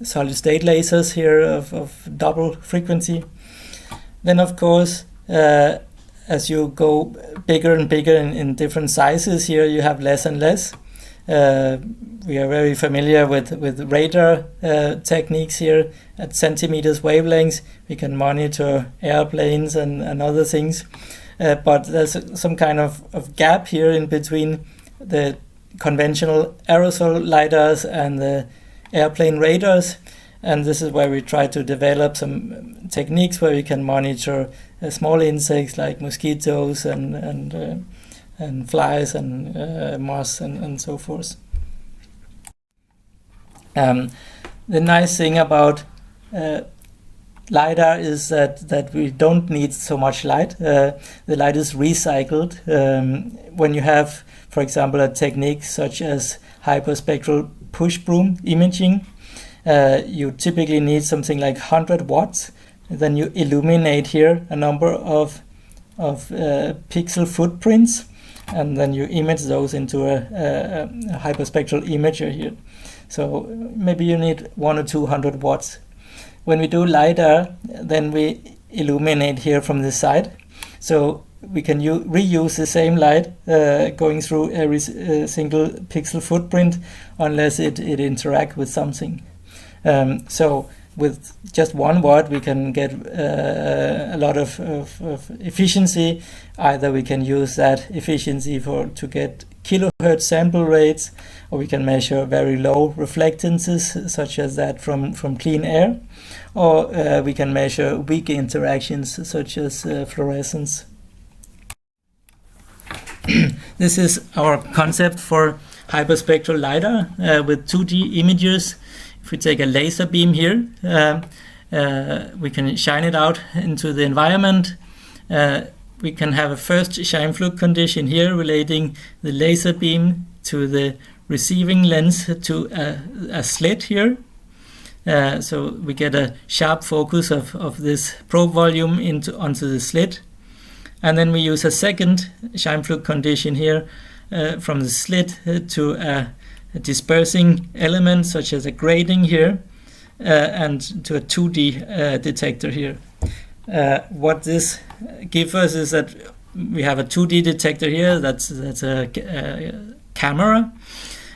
solid state lasers here of double frequency. Then of course, as you go bigger and bigger in different sizes here, you have less and less. We are very familiar with radar techniques here at centimeters wavelengths. We can monitor airplanes and other things, but there's some kind of gap here in between the conventional aerosol LiDARs and the airplane radars, and this is where we try to develop some techniques where we can monitor small insects like mosquitoes and flies and moths and so forth. The nice thing about LiDAR is that we don't need so much light. The light is recycled. When you have, for example, a technique such as hyperspectral push broom imaging, you typically need something like 100 watts. Then you illuminate here a number of pixel footprints, and then you image those into a hyperspectral imager here. So maybe you need 100 or 200 watts. When we do LiDAR, then we illuminate here from this side. So we can reuse the same light going through every single pixel footprint unless it interacts with something. So with just 1 watt, we can get a lot of efficiency. Either we can use that efficiency to get kilohertz sample rates, or we can measure very low reflectances, such as that from clean air, or we can measure weak interactions, such as fluorescence. This is our concept for hyperspectral LiDAR with 2D imagers. If we take a laser beam here, we can shine it out into the environment. We can have a first shine flux condition here relating the laser beam to the receiving lens to a slit here. So we get a sharp focus of this probe volume onto the slit. And then we use a second shine flux condition here from the slit to a dispersing element such as a grating here and to a 2D detector here. What this gives us is that we have a 2D detector here, that's a camera,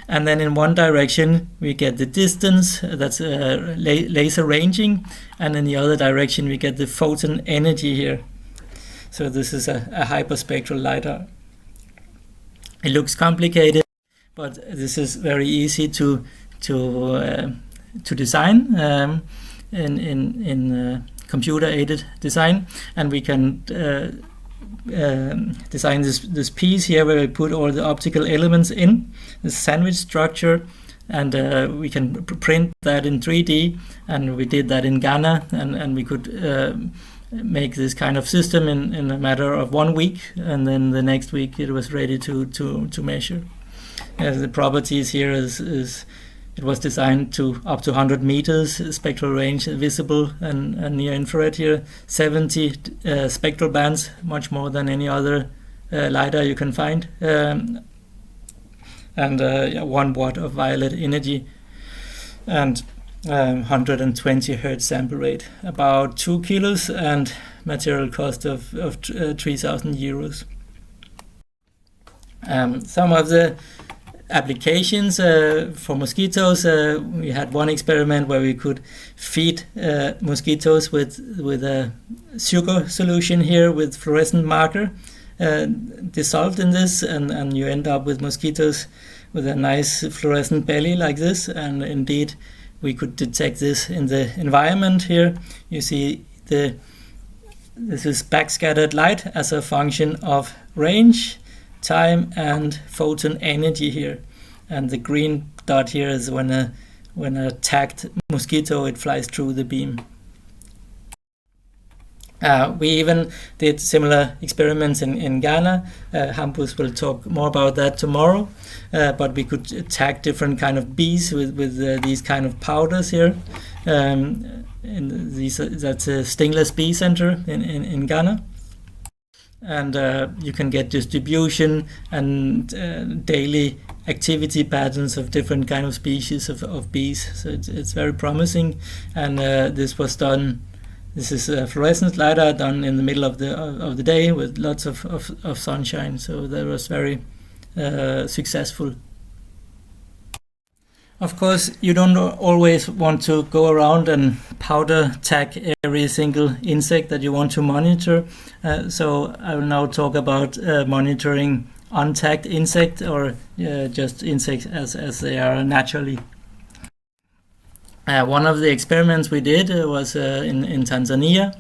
And then in one direction we get the distance, that's laser ranging, and in the other direction we get the photon energy here. So this is a hyperspectral LiDAR. It looks complicated, but this is very easy to design in computer-aided design, and we can design this piece here where we put all the optical elements in the sandwich structure, and we can print that in 3D, and we did that in Ghana, and we could make this kind of system in a matter of 1 week, and then the next week it was ready to measure. The properties here is it was designed to up to 100 meters spectral range, visible and near infrared here, 70 spectral bands, much more than any other LiDAR you can find, and 1 watt of violet energy, and 120 hertz sample rate, about 2 kilos, and material cost of 3,000 euros. Some of the applications for mosquitoes, we had one experiment where we could feed mosquitoes with a sugar solution here with fluorescent marker dissolved in this, and you end up with mosquitoes with a nice fluorescent belly like this. And indeed we could detect this in the environment here. You see this is backscattered light as a function of range, time, and photon energy here, and the green dot here is when a tagged mosquito, it flies through the beam. We even did similar experiments in Ghana. Hampus will talk more about that tomorrow, but we could tag different kind of bees with these kind of powders here. That's a stingless bee center in Ghana. And you can get distribution and daily activity patterns of different kind of species of bees. So it's very promising. And this was done. This is a fluorescent LiDAR done in the middle of the day with lots of sunshine. So that was very successful. Of course, you don't always want to go around and powder tag every single insect that you want to monitor. So I will now talk about monitoring untagged insect, or just insects as they are naturally. One of the experiments we did was in Tanzania,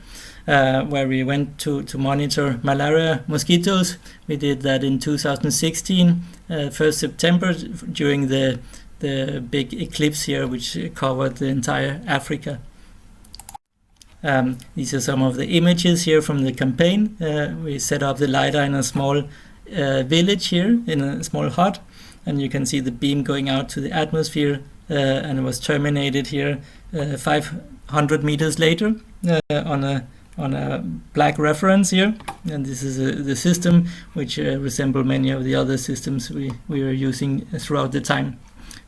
where we went to monitor malaria mosquitoes. We did that in 2016, 1st September, during the big eclipse here, which covered the entire Africa. These are some of the images here from the campaign. We set up the LiDAR in a small village here, in a small hut, and you can see the beam going out to the atmosphere, and it was terminated here 500 meters later on a black reference here. And this is the system which resemble many of the other systems we are using throughout the time.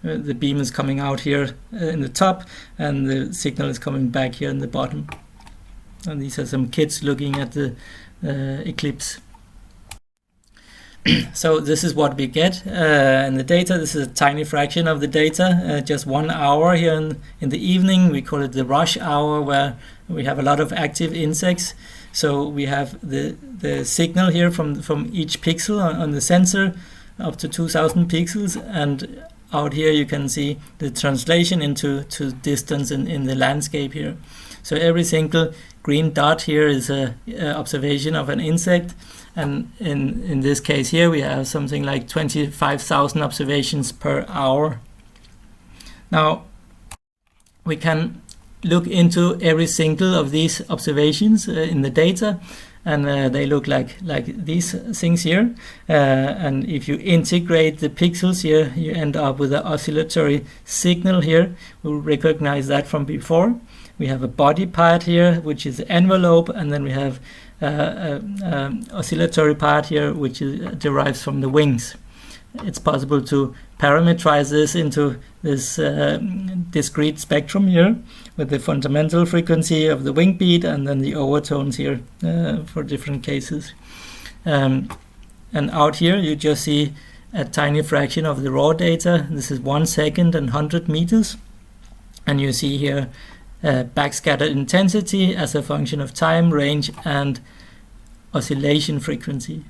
The beam is coming out here in the top, and the signal is coming back here in the bottom. And these are some kids looking at the eclipse. So this is what we get in the data. This is a tiny fraction of the data, just 1 hour here in the evening. We call it the rush hour, where we have a lot of active insects. So we have the signal here from each pixel on the sensor, up to 2,000 pixels, and out here you can see the translation into distance in the landscape here. So every single green dot here is a observation of an insect, and in this case here we have something like 25,000 observations per hour. Now we can look into every single of these observations in the data, and they look like these things here, and if you integrate the pixels here, you end up with an oscillatory signal here. We'll recognize that from before. We have a body part here, which is the envelope, and then we have oscillatory part here, which derives from the wings. It's possible to parameterize this into this discrete spectrum here, with the fundamental frequency of the wing beat and then the overtones here for different cases. And out here you just see a tiny fraction of the raw data. This is 1 second and 100 meters. And you see here backscattered intensity as a function of time, range, and oscillation frequency.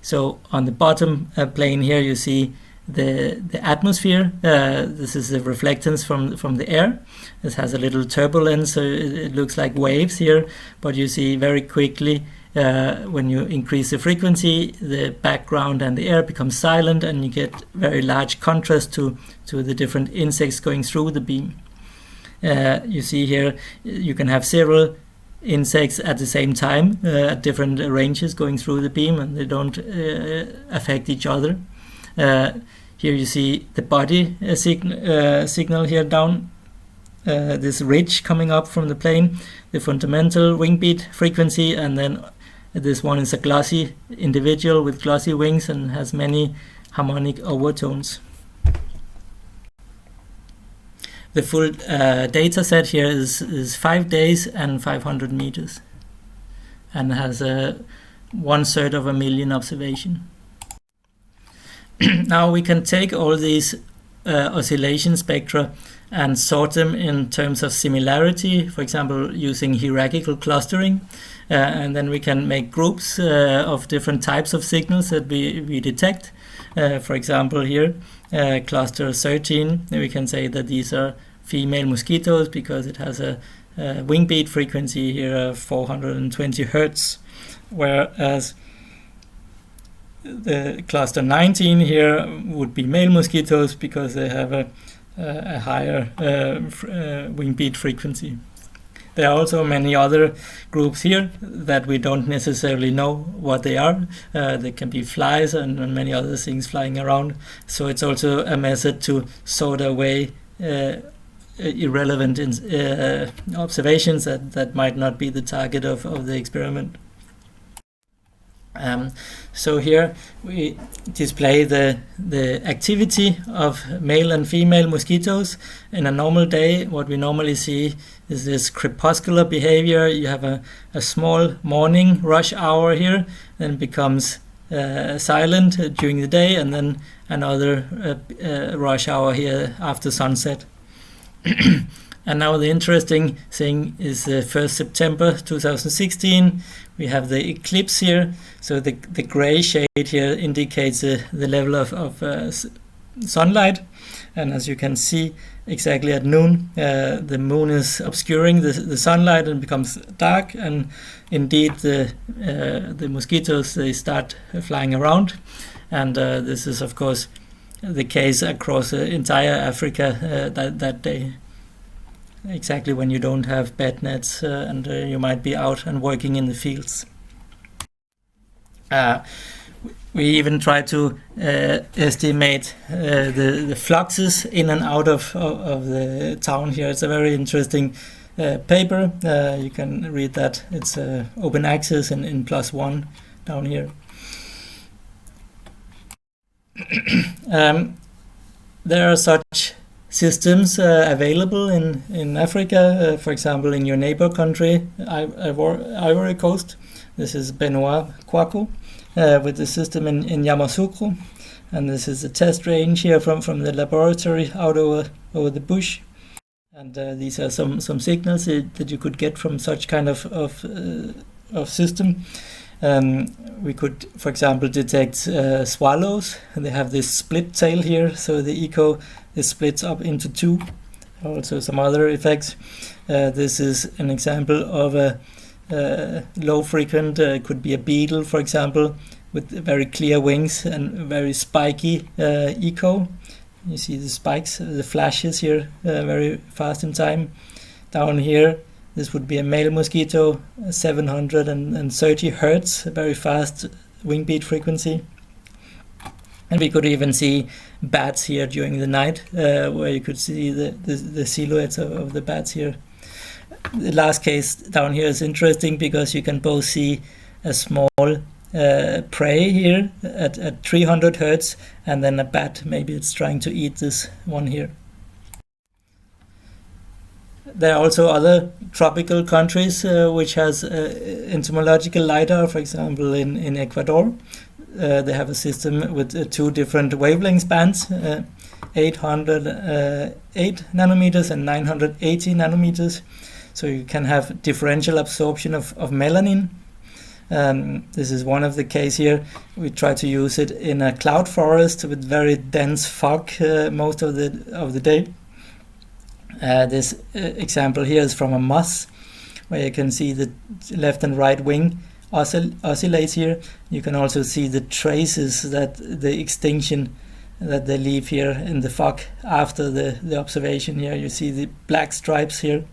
So on the bottom plane here, you see the atmosphere. This is the reflectance from the air. This has a little turbulence, so it looks like waves here, but you see very quickly when you increase the frequency, the background and the air become silent, and you get very large contrast to the different insects going through the beam. You see here you can have several insects at the same time at different ranges going through the beam, and they don't affect each other. Here you see the body signal here down, this ridge coming up from the plane, the fundamental wing beat frequency, and then this one is a glossy individual with glossy wings and has many harmonic overtones. The full data set here is 5 days and 500 meters, and has 1/3 of a million observation. Now we can take all these oscillation spectra and sort them in terms of similarity, for example using hierarchical clustering, and then we can make groups of different types of signals that we detect. For example here, cluster 13, we can say that these are female mosquitoes because it has a wing beat frequency here of 420 Hertz, whereas the cluster 19 here would be male mosquitoes because they have a higher wing beat frequency. There are also many other groups here that we don't necessarily know what they are. They can be flies and many other things flying around. So it's also a method to sort away irrelevant observations that might not be the target of the experiment. So here we display the activity of male and female mosquitoes. In a normal day, what we normally see is this crepuscular behavior. You have a small morning rush hour here, then it becomes silent during the day, and then another rush hour here after sunset. And now the interesting thing is the 1st September 2016. We have the eclipse here. So the gray shade here indicates the level of sunlight. And as you can see, exactly at noon, the moon is obscuring the sunlight and becomes dark. And indeed, the mosquitoes, they start flying around. And this is, of course, the case across entire Africa that day. Exactly when you don't have bed nets and you might be out and working in the fields. We even try to estimate the fluxes in and out of the town here. It's a very interesting paper. You can read that. It's open access in +1 down here. There are such systems available in Africa, for example in your neighbor country, Ivory Coast. This is Benoit Kwaku with the system in Yamoussoukro, and this is a test range here from the laboratory out over the bush. And these are some signals that you could get from such kind of system. We could, for example, detect swallows, and they have this split tail here, so the echo is split up into two. Also some other effects. This is an example of a low frequent, could be a beetle, for example, with very clear wings and very spiky echo. You see the spikes, the flashes here, very fast in time. Down here, this would be a male mosquito, 730 Hertz, a very fast wing beat frequency. And we could even see bats here during the night, where you could see the silhouettes of the bats here. The last case down here is interesting because you can both see a small prey here at 300 Hertz, and then a bat, maybe it's trying to eat this one here. There are also other tropical countries which has entomological LiDAR, for example in Ecuador. they have a system with two different wavelength bands, 808 nanometers and 980 nanometers. So you can have differential absorption of melanin. This is one of the case here. We try to use it in a cloud forest with very dense fog most of the day. This example here is from a moth, where you can see the left and right wing oscillates here. You can also see the traces that the extinction that they leave here in the fog after the observation here. You see the black stripes here.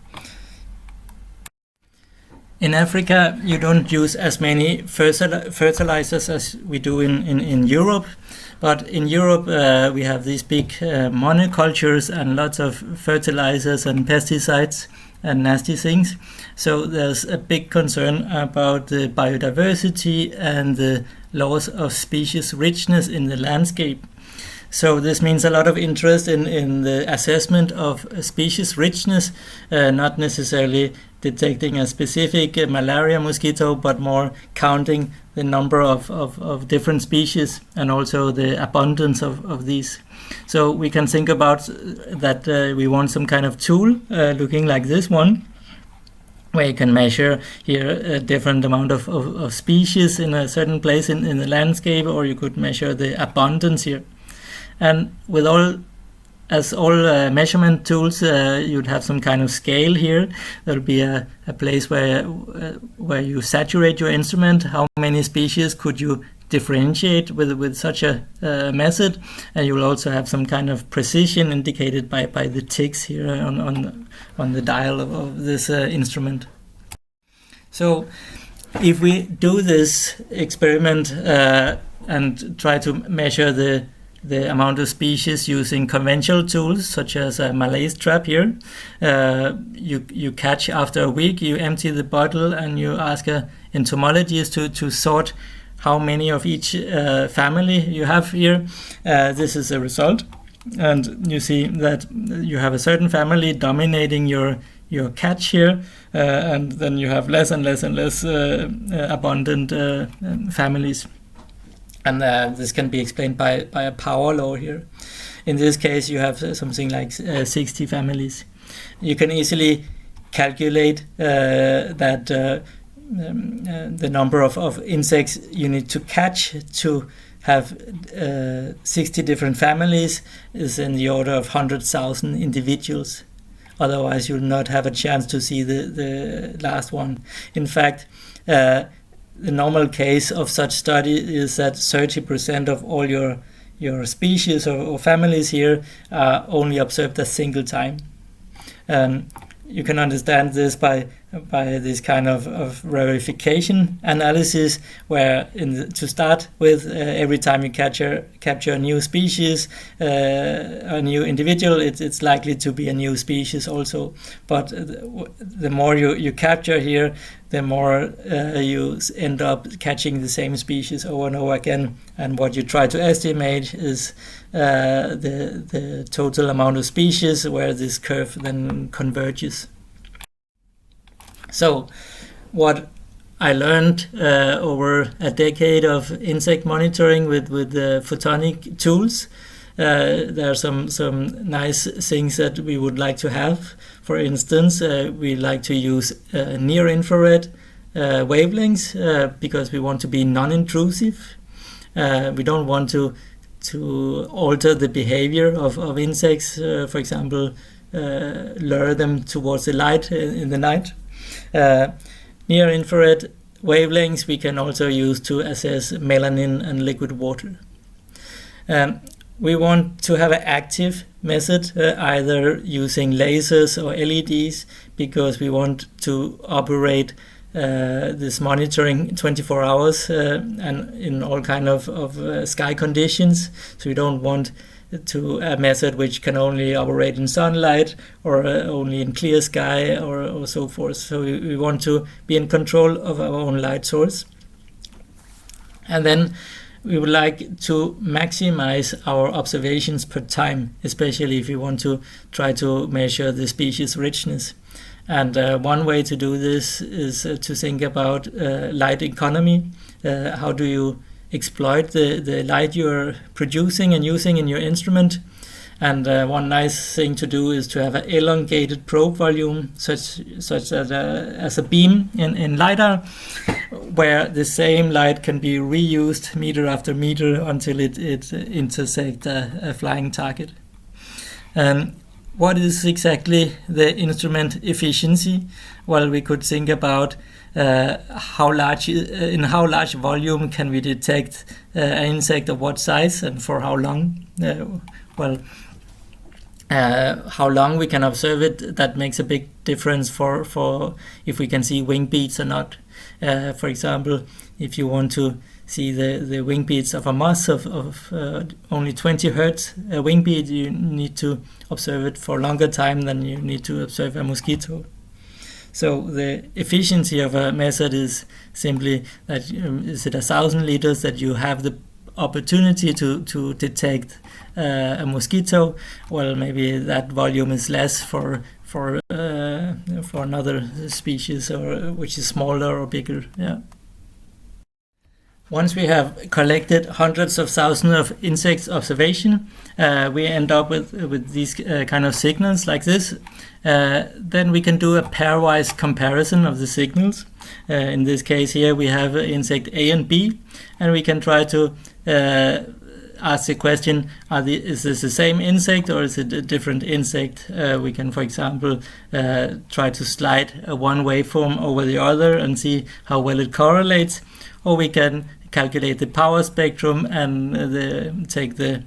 In Africa, you don't use as many fertilizers as we do in Europe. But in Europe, we have these big monocultures and lots of fertilizers and pesticides and nasty things. So there's a big concern about the biodiversity and the loss of species richness in the landscape. So this means a lot of interest in the assessment of species richness, not necessarily detecting a specific malaria mosquito, but more counting the number of different species and also the abundance of these. So we can think about that we want some kind of tool looking like this one, where you can measure here a different amount of species in a certain place in the landscape, or you could measure the abundance here. And with all measurement tools, you'd have some kind of scale here. There'll be a place where you saturate your instrument. How many species could you differentiate with such a method? And you'll also have some kind of precision indicated by the ticks here on the dial of this instrument. So if we do this experiment and try to measure the amount of species using conventional tools such as a malaise trap here, you catch after a week, you empty the bottle and you ask an entomologist to sort how many of each family you have here. This is the result, and you see that you have a certain family dominating your catch here, and then you have less and less and less abundant families. And this can be explained by a power law here. In this case, you have something like 60 families. You can easily calculate that the number of insects you need to catch to have 60 different families is in the order of 100,000 individuals. Otherwise, you'll not have a chance to see the last one. In fact, the normal case of such study is that 30% of all your species or families here are only observed a single time. You can understand this by this kind of verification analysis, where to start with, every time you capture a new species, a new individual, it's likely to be a new species also. But the more you capture here, the more you end up catching the same species over and over again. And what you try to estimate is the total amount of species where this curve then converges. So what I learned over a decade of insect monitoring with photonic tools, there are some nice things that we would like to have. For instance, we like to use near-infrared wavelengths because we want to be non-intrusive. We don't want to alter the behavior of insects, for example, lure them towards the light in the night. Near-infrared wavelengths we can also use to assess melanin and liquid water. We want to have an active method, either using lasers or LEDs, because we want to operate this monitoring 24 hours and in all kind of sky conditions. So we don't want to a method which can only operate in sunlight or only in clear sky or so forth. So we want to be in control of our own light source. And then we would like to maximize our observations per time, especially if we want to try to measure the species richness. And one way to do this is to think about light economy. How do you exploit the light you're producing and using in your instrument. And one nice thing to do is to have an elongated probe volume, such as a beam in LiDAR, where the same light can be reused meter after meter until it intersects a flying target. What is exactly the instrument efficiency? Well, we could think about in how large volume can we detect an insect of what size and for how long. How long we can observe it, that makes a big difference for if we can see wing beats or not. For example, if you want to see the wing beats of a moth of only 20 hertz wing beat, you need to observe it for a longer time than you need to observe a mosquito. So the efficiency of a method is simply that is it 1,000 liters that you have the opportunity to detect a mosquito. Well, maybe that volume is less for another species, or which is smaller or bigger. Yeah. Once we have collected hundreds of thousands of insects observation, we end up with these kind of signals like this. Then we can do a pairwise comparison of the signals. In this case here we have insect A and B, and we can try to ask the question, is this the same insect or is it a different insect? We can, for example, try to slide one waveform over the other and see how well it correlates, or we can calculate the power spectrum and take the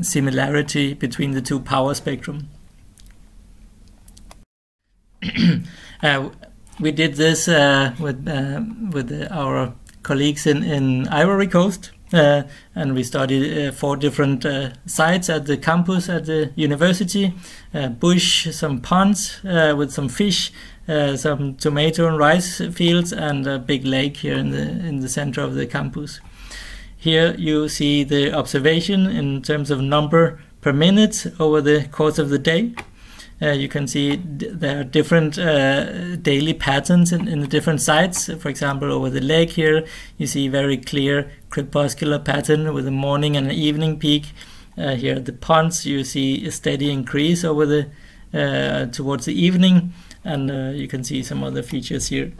similarity between the two power spectrum. We did this with our colleagues in Ivory Coast, and we studied 4 different sites at the campus at the university, bush, some ponds with some fish, some tomato and rice fields, and a big lake here in the center of the campus. Here you see the observation in terms of number per minute over the course of the day. You can see there are different daily patterns in the different sites. For example, over the lake here, you see very clear crepuscular pattern with a morning and an evening peak. Here at the ponds, you see a steady increase over the towards the evening, and you can see some other features here.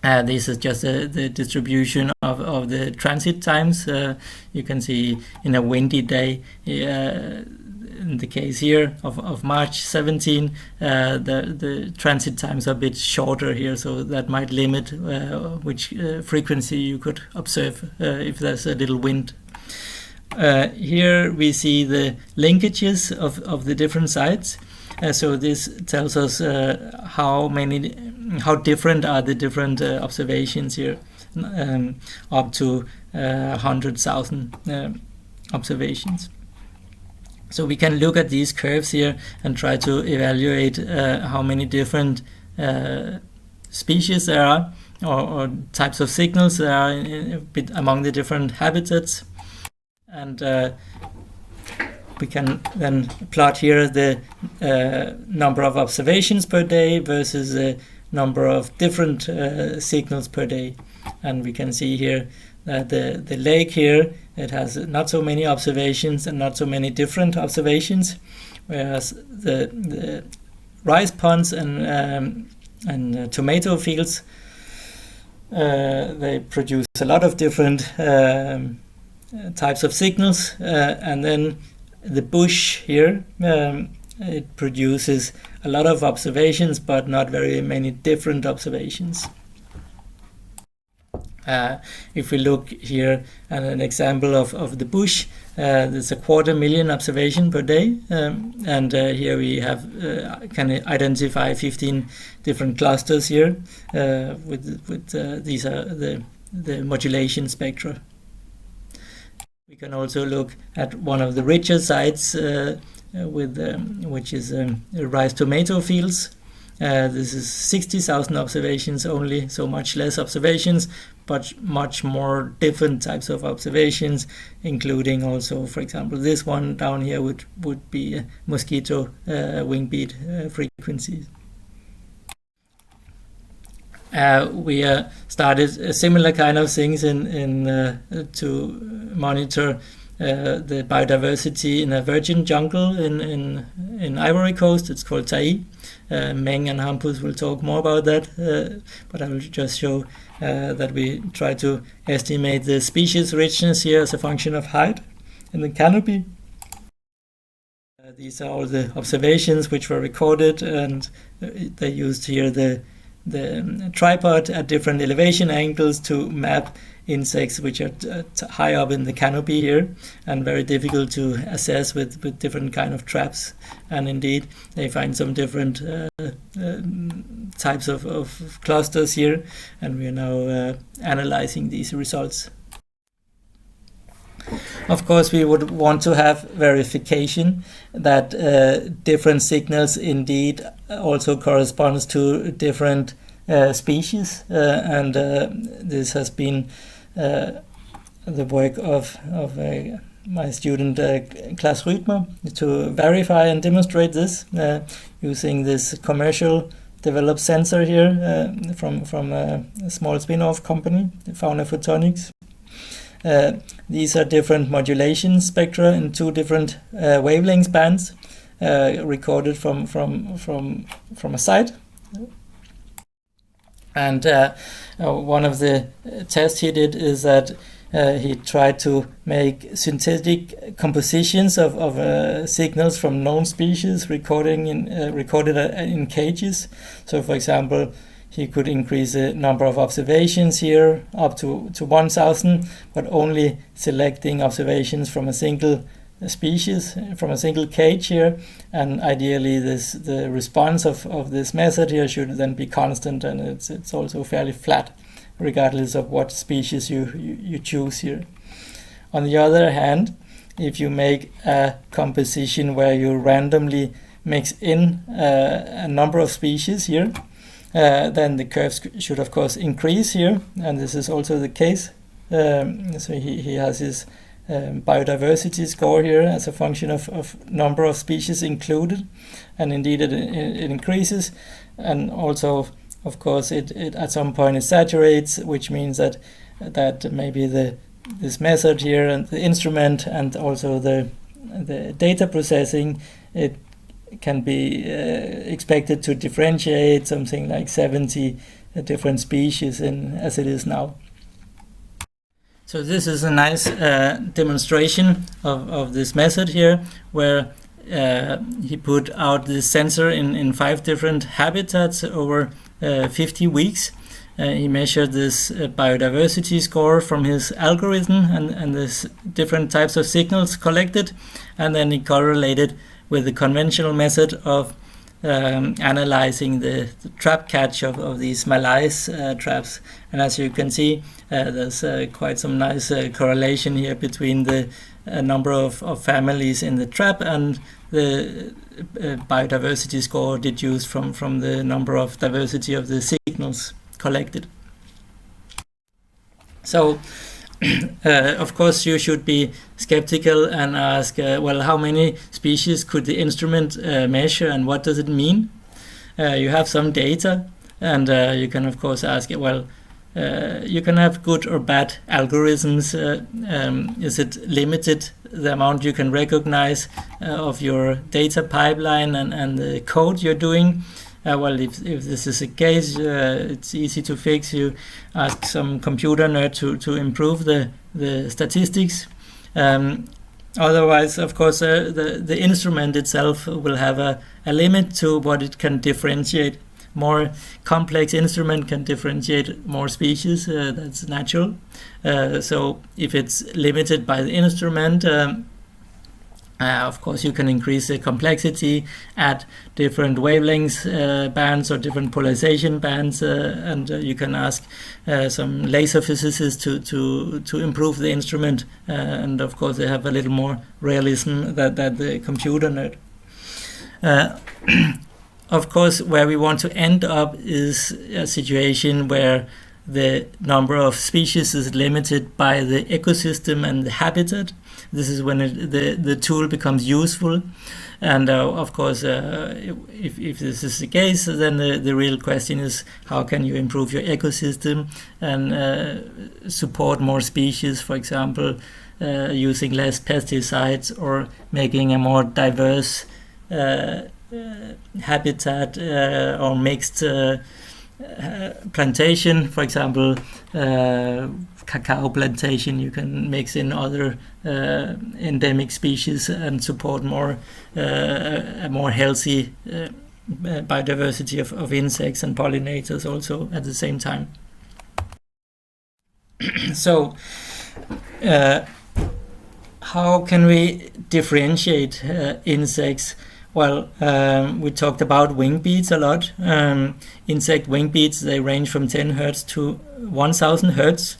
This is just the distribution of the transit times. You can see in a windy day, in the case here of March 17, the transit times are a bit shorter here, so that might limit which frequency you could observe if there's a little wind. Here we see the linkages of the different sites. So this tells us how different are the different observations here, up to 100,000 observations. So we can look at these curves here and try to evaluate how many different species there are, or types of signals there are among the different habitats. And we can then plot here the number of observations per day versus the number of different signals per day. And we can see here that the lake here, it has not so many observations and not so many different observations, whereas the rice ponds and tomato fields, they produce a lot of different types of signals, and then the bush here, it produces a lot of observations but not very many different observations. If we look here at an example of the bush, there's 250,000 observations per day, and here we have can identify 15 different clusters here with these are the modulation spectra. We can also look at one of the richer sites which is rice tomato fields. This is 60,000 observations only, so much less observations, but much more different types of observations, including also, for example, this one down here would be mosquito wing beat frequencies. we started a similar kind of things to monitor the biodiversity in a virgin jungle in Ivory Coast. It's called Tai. Meng and Hampus will talk more about that, but I will just show that we try to estimate the species richness here as a function of height in the canopy. These are all the observations which were recorded, and they used here the tripod at different elevation angles to map insects which are high up in the canopy here, and very difficult to assess with different kind of traps. And indeed they find some different types of clusters here, and we are now analyzing these results. Of course, we would want to have verification that different signals indeed also corresponds to different species, and this has been the work of my student Klaas Rüdmer to verify and demonstrate this using this commercial developed sensor here from a small spin-off company, Fauna Photonics. These are different modulation spectra in two different wavelength bands recorded from a site. And one of the tests he did is that he tried to make synthetic compositions of signals from known species recorded in cages. So, for example, he could increase the number of observations here up to 1,000, but only selecting observations from a single species, from a single cage here. And ideally, the response of this method here should then be constant, and it's also fairly flat, regardless of what species you choose here. On the other hand, if you make a composition where you randomly mix in a number of species here, then the curves should of course increase here, and this is also the case. So he has his biodiversity score here as a function of number of species included, and indeed it increases, and also of course it at some point it saturates, which means that maybe this method here and the instrument and also the data processing, it can be expected to differentiate something like 70 different species as it is now. So this is a nice demonstration of this method here, where he put out this sensor in 5 different habitats over 50 weeks. He measured this biodiversity score from his algorithm and this different types of signals collected, and then he correlated with the conventional method of analyzing the trap catch of these malaise traps. And as you can see, there's quite some nice correlation here between the number of families in the trap and the biodiversity score deduced from the number of diversity of the signals collected. So of course you should be skeptical and ask, well, how many species could the instrument measure, and what does it mean? You have some data, and you can of course ask, well, you can have good or bad algorithms. Is it limited, the amount you can recognize of your data pipeline and the code you're doing? Well, if this is the case, it's easy to fix. You ask some computer nerd to improve the statistics. Otherwise, of course, the instrument itself will have a limit to what it can differentiate. More complex instrument can differentiate more species. That's natural. So if it's limited by the instrument, of course, you can increase the complexity, add different wavelengths bands or different polarization bands, and you can ask some laser physicists to improve the instrument. And of course, they have a little more realism than the computer nerd. Of course, where we want to end up is a situation where the number of species is limited by the ecosystem and the habitat. This is when the tool becomes useful. And of course, if this is the case, then the real question is how can you improve your ecosystem and support more species, for example, using less pesticides or making a more diverse habitat or mixed plantation, for example, cacao plantation. You can mix in other endemic species and support a more healthy biodiversity of insects and pollinators also at the same time. So how can we differentiate insects? Well, we talked about wing beats a lot. Insect wing beats, they range from 10 hertz to 1000 hertz.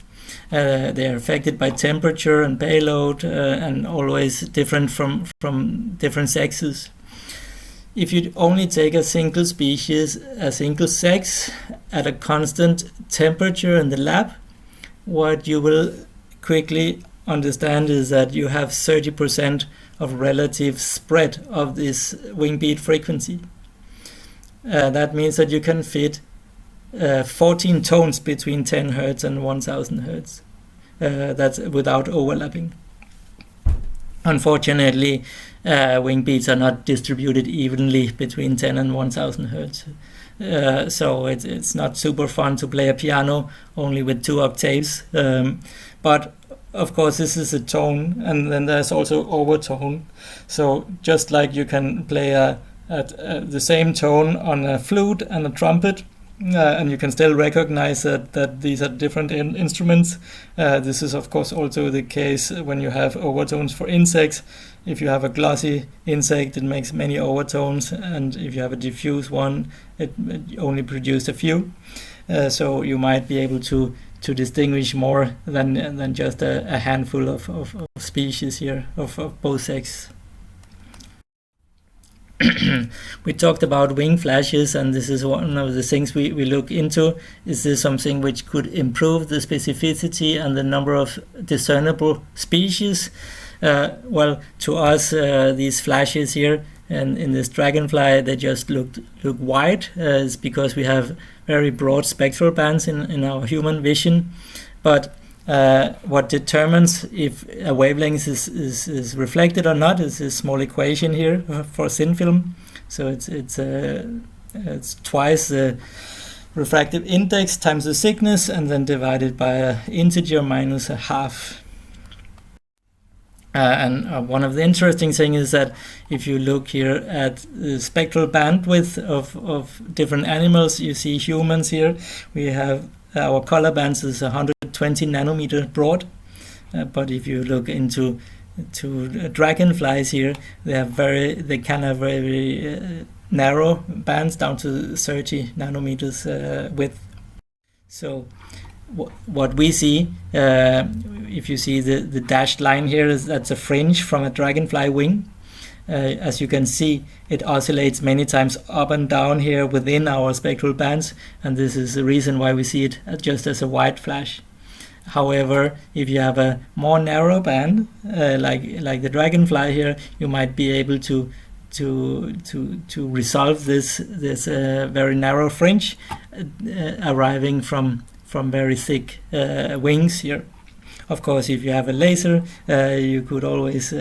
They are affected by temperature and payload and always different from different sexes. If you only take a single species, a single sex, at a constant temperature in the lab, what you will quickly understand is that you have 30% of relative spread of this wing beat frequency. That means that you can fit 14 tones between 10 hertz and 1000 hertz. That's without overlapping. Unfortunately, wing beats are not distributed evenly between 10 and 1000 hertz. So it's not super fun to play a piano only with 2 octaves. But of course, this is a tone, and then there's also overtone. So just like you can play the same tone on a flute and a trumpet, and you can still recognize that these are different instruments. This is of course also the case when you have overtones for insects. If you have a glossy insect, it makes many overtones, and if you have a diffuse one, it only produces a few. So you might be able to distinguish more than just a handful of species here of both sexes. We talked about wing flashes, and this is one of the things we look into. Is this something which could improve the specificity and the number of discernible species? Well, to us, these flashes here and in this dragonfly, they just look white. It's because we have very broad spectral bands in our human vision. But what determines if a wavelength is reflected or not is this small equation here for thin film. So it's twice the refractive index times the thickness, and then divided by an integer minus a half. And one of the interesting things is that if you look here at the spectral bandwidth of different animals, you see humans here. We have our color bands is 120 nanometer broad, but if you look into dragonflies here, they can have very narrow bands down to 30 nanometers width. So what we see, if you see the dashed line here, that's a fringe from a dragonfly wing. As you can see, it oscillates many times up and down here within our spectral bands, and this is the reason why we see it just as a white flash. However, if you have a more narrow band, like the dragonfly here, you might be able to resolve this very narrow fringe arriving from very thick wings here. Of course, if you have a laser, you could always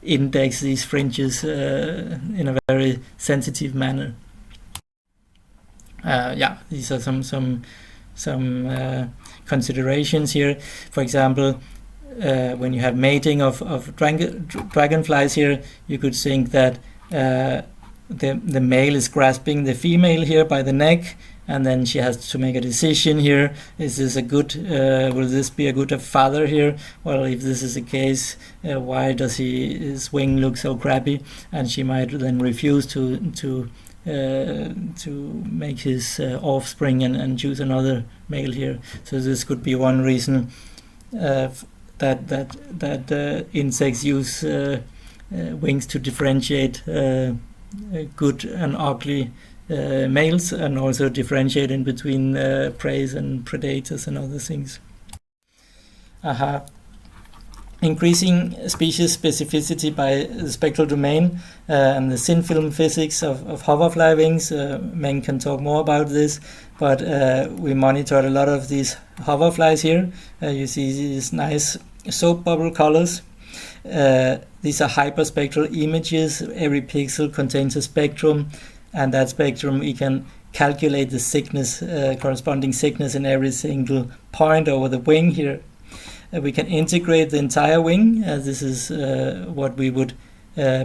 index these fringes in a very sensitive manner. These are some considerations here. For example, when you have mating of dragonflies here, you could think that the male is grasping the female here by the neck, and then she has to make a decision here. Is this a good, will this be a good father here? Well, if this is the case, why does his wing look so crappy? And she might then refuse to make his offspring and choose another male here. So this could be one reason that insects use wings to differentiate good and ugly males, and also differentiating between prey and predators and other things. Increasing species specificity by the spectral domain and the thin film physics of hoverfly wings. Meng can talk more about this, but we monitored a lot of these hoverflies here. You see these nice soap bubble colors. These are hyperspectral images. Every pixel contains a spectrum, and that spectrum we can calculate the thickness, corresponding thickness in every single point over the wing here. We can integrate the entire wing. This is what we would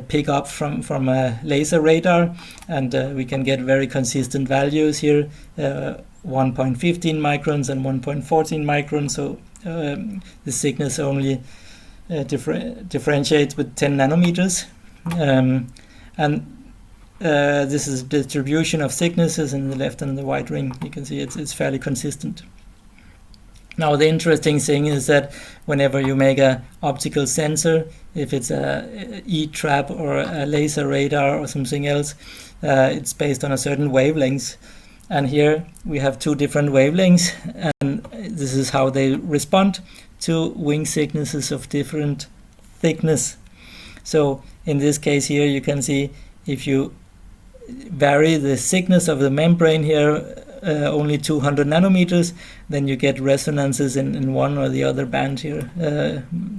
pick up from a laser radar, and we can get very consistent values here, 1.15 microns and 1.14 microns. So the thickness only differentiates with 10 nanometers. And this is distribution of thicknesses in the left and the right ring. You can see it's fairly consistent. Now the interesting thing is that whenever you make an optical sensor, if it's a E-trap or a laser radar or something else, it's based on a certain wavelength. And here we have two different wavelengths, and this is how they respond to wing thicknesses of different thickness. So in this case here, you can see if you vary the thickness of the membrane here only 200 nanometers, then you get resonances in one or the other band here.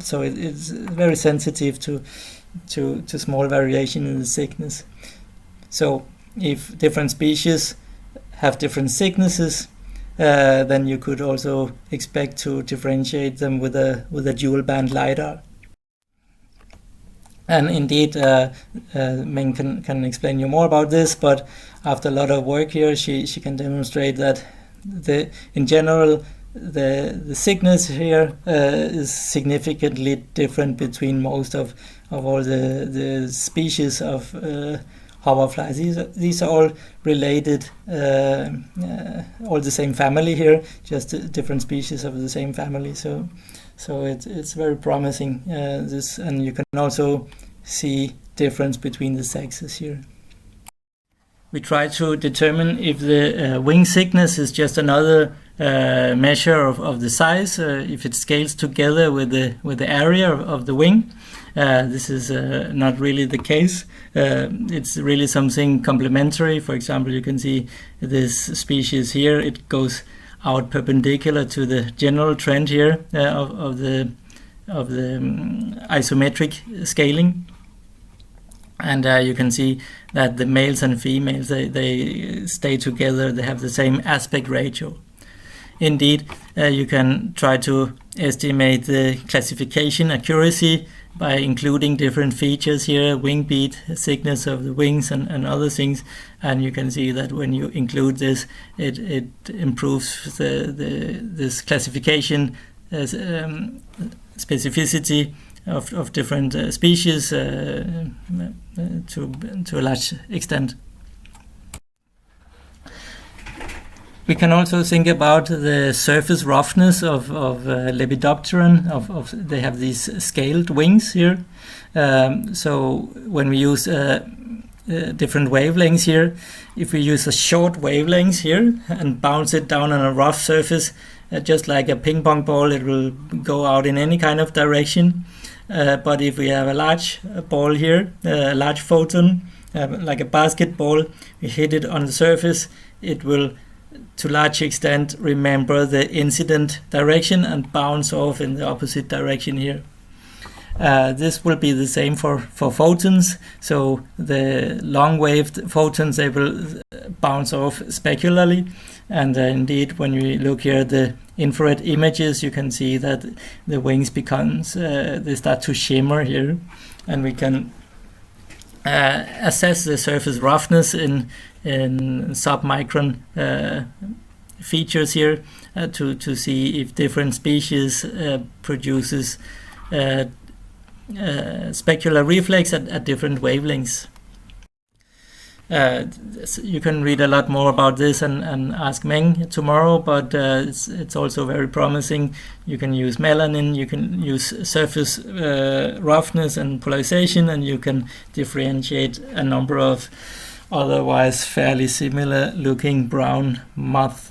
So it's very sensitive to small variation in the thickness. So if different species have different thicknesses, then you could also expect to differentiate them with a dual band LiDAR. And indeed, Meng can explain you more about this, but after a lot of work here, she can demonstrate that in general the thickness here is significantly different between most of all the species of hoverflies. These are all related, all the same family here, just different species of the same family. So it's very promising, this, and you can also see difference between the sexes here. We try to determine if the wing thickness is just another measure of the size, if it scales together with the area of the wing. This is not really the case. It's really something complementary. For example, you can see this species here, it goes out perpendicular to the general trend here of the isometric scaling, and you can see that the males and females they stay together. They have the same aspect ratio. Indeed, you can try to estimate the classification accuracy by including different features here, wing beat, thickness of the wings, and other things. And you can see that when you include this, it improves this classification specificity of different species to a large extent. We can also think about the surface roughness of Lepidopteran. They have these scaled wings here. So when we use different wavelengths here, if we use a short wavelength here and bounce it down on a rough surface, just like a ping pong ball, it will go out in any kind of direction. But if we have a large ball here, a large photon, like a basketball, we hit it on the surface, it will to large extent remember the incident direction and bounce off in the opposite direction here. This will be the same for photons. So the long-waved photons, they will bounce off specularly. And indeed, when we look here at the infrared images, you can see that the wings they start to shimmer here. And we can assess the surface roughness in submicron features here to see if different species produces specular reflex at different wavelengths. You can read a lot more about this and ask Meng tomorrow, but it's also very promising. You can use melanin, you can use surface roughness and polarization, and you can differentiate a number of otherwise fairly similar looking brown moth.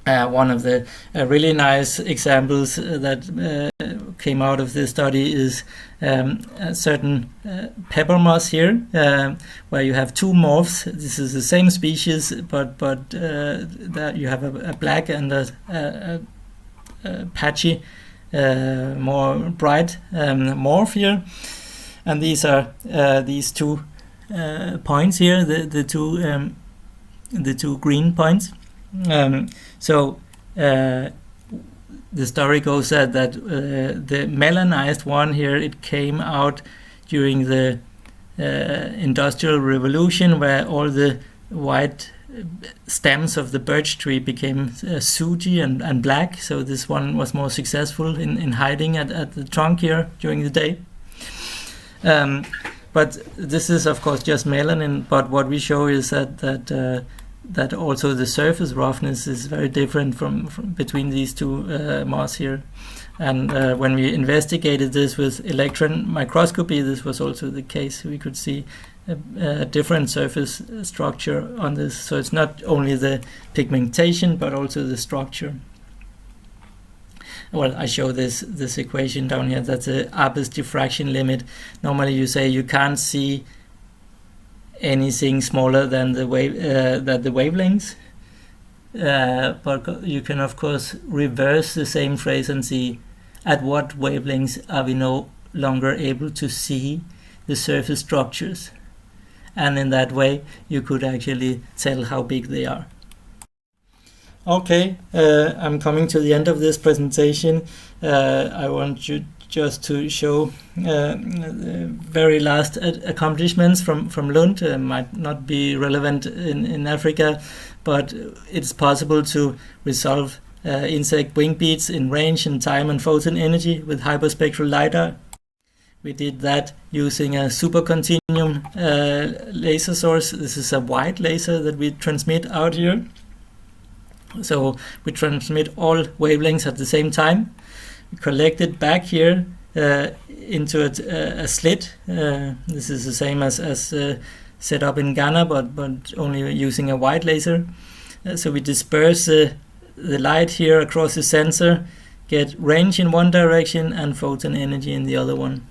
One of the really nice examples that came out of this study is a certain pepper moth here, where you have two morphs. This is the same species, but that you have a black and a patchy, more bright morph here, and these are these 2 points here, the two green points. So the story goes that the melanized one here, it came out during the Industrial Revolution, where all the white stems of the birch tree became sooty and black. So this one was more successful in hiding at the trunk here during the day. But this is of course just melanin. But what we show is that also the surface roughness is very different from between these two moths here. And when we investigated this with electron microscopy, this was also the case. We could see a different surface structure on this. So it's not only the pigmentation, but also the structure. Well, I show this equation down here. That's the Abbe's diffraction limit. Normally you say you can't see anything smaller than the wavelengths, but you can of course reverse the same phrase and see at what wavelengths are we no longer able to see the surface structures, and in that way you could actually tell how big they are. Okay, I'm coming to the end of this presentation. I want you just to show the very last accomplishments from Lund. Might not be relevant in Africa, but it's possible to resolve insect wing beats in range and time and photon energy with hyperspectral LiDAR. We did that using a supercontinuum laser source. This is a white laser that we transmit out here. So we transmit all wavelengths at the same time. We collect it back here into a slit. This is the same as set up in Ghana, but only using a white laser. So we disperse the light here across the sensor, get range in one direction and photon energy in the other one.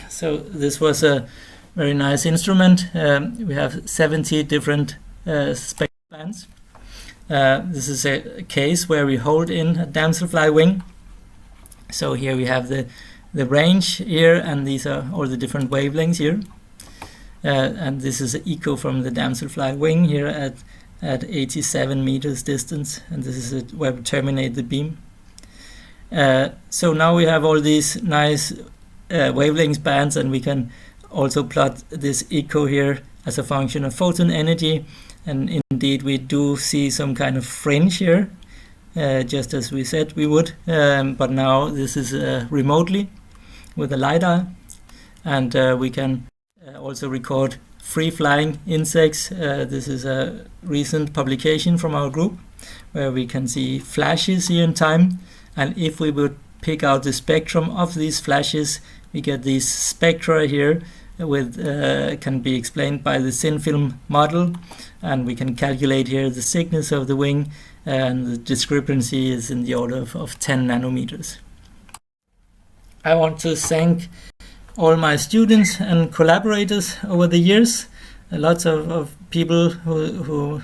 So this was a very nice instrument. We have 70 different spectral bands. This is a case where we hold in a damselfly wing. So here we have the range here, and these are all the different wavelengths here. And this is an echo from the damselfly wing here at 87 meters distance, and this is where we terminate the beam. So now we have all these nice wavelength bands, and we can also plot this echo here as a function of photon energy. And indeed we do see some kind of fringe here, just as we said we would, but now this is remotely with a LiDAR, and we can also record free-flying insects. This is a recent publication from our group where we can see flashes here in time, and if we would pick out the spectrum of these flashes, we get these spectra here with can be explained by the thin film model, and we can calculate here the thickness of the wing, and the discrepancy is in the order of 10 nanometers. I want to thank all my students and collaborators over the years. Lots of people who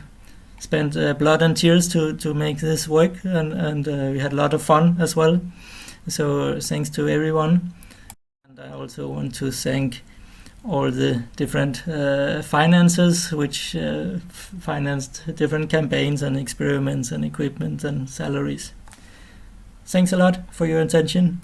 spent blood and tears to make this work, and we had a lot of fun as well. So thanks to everyone. And I also want to thank all the different financiers which financed different campaigns and experiments and equipment and salaries. Thanks a lot for your attention.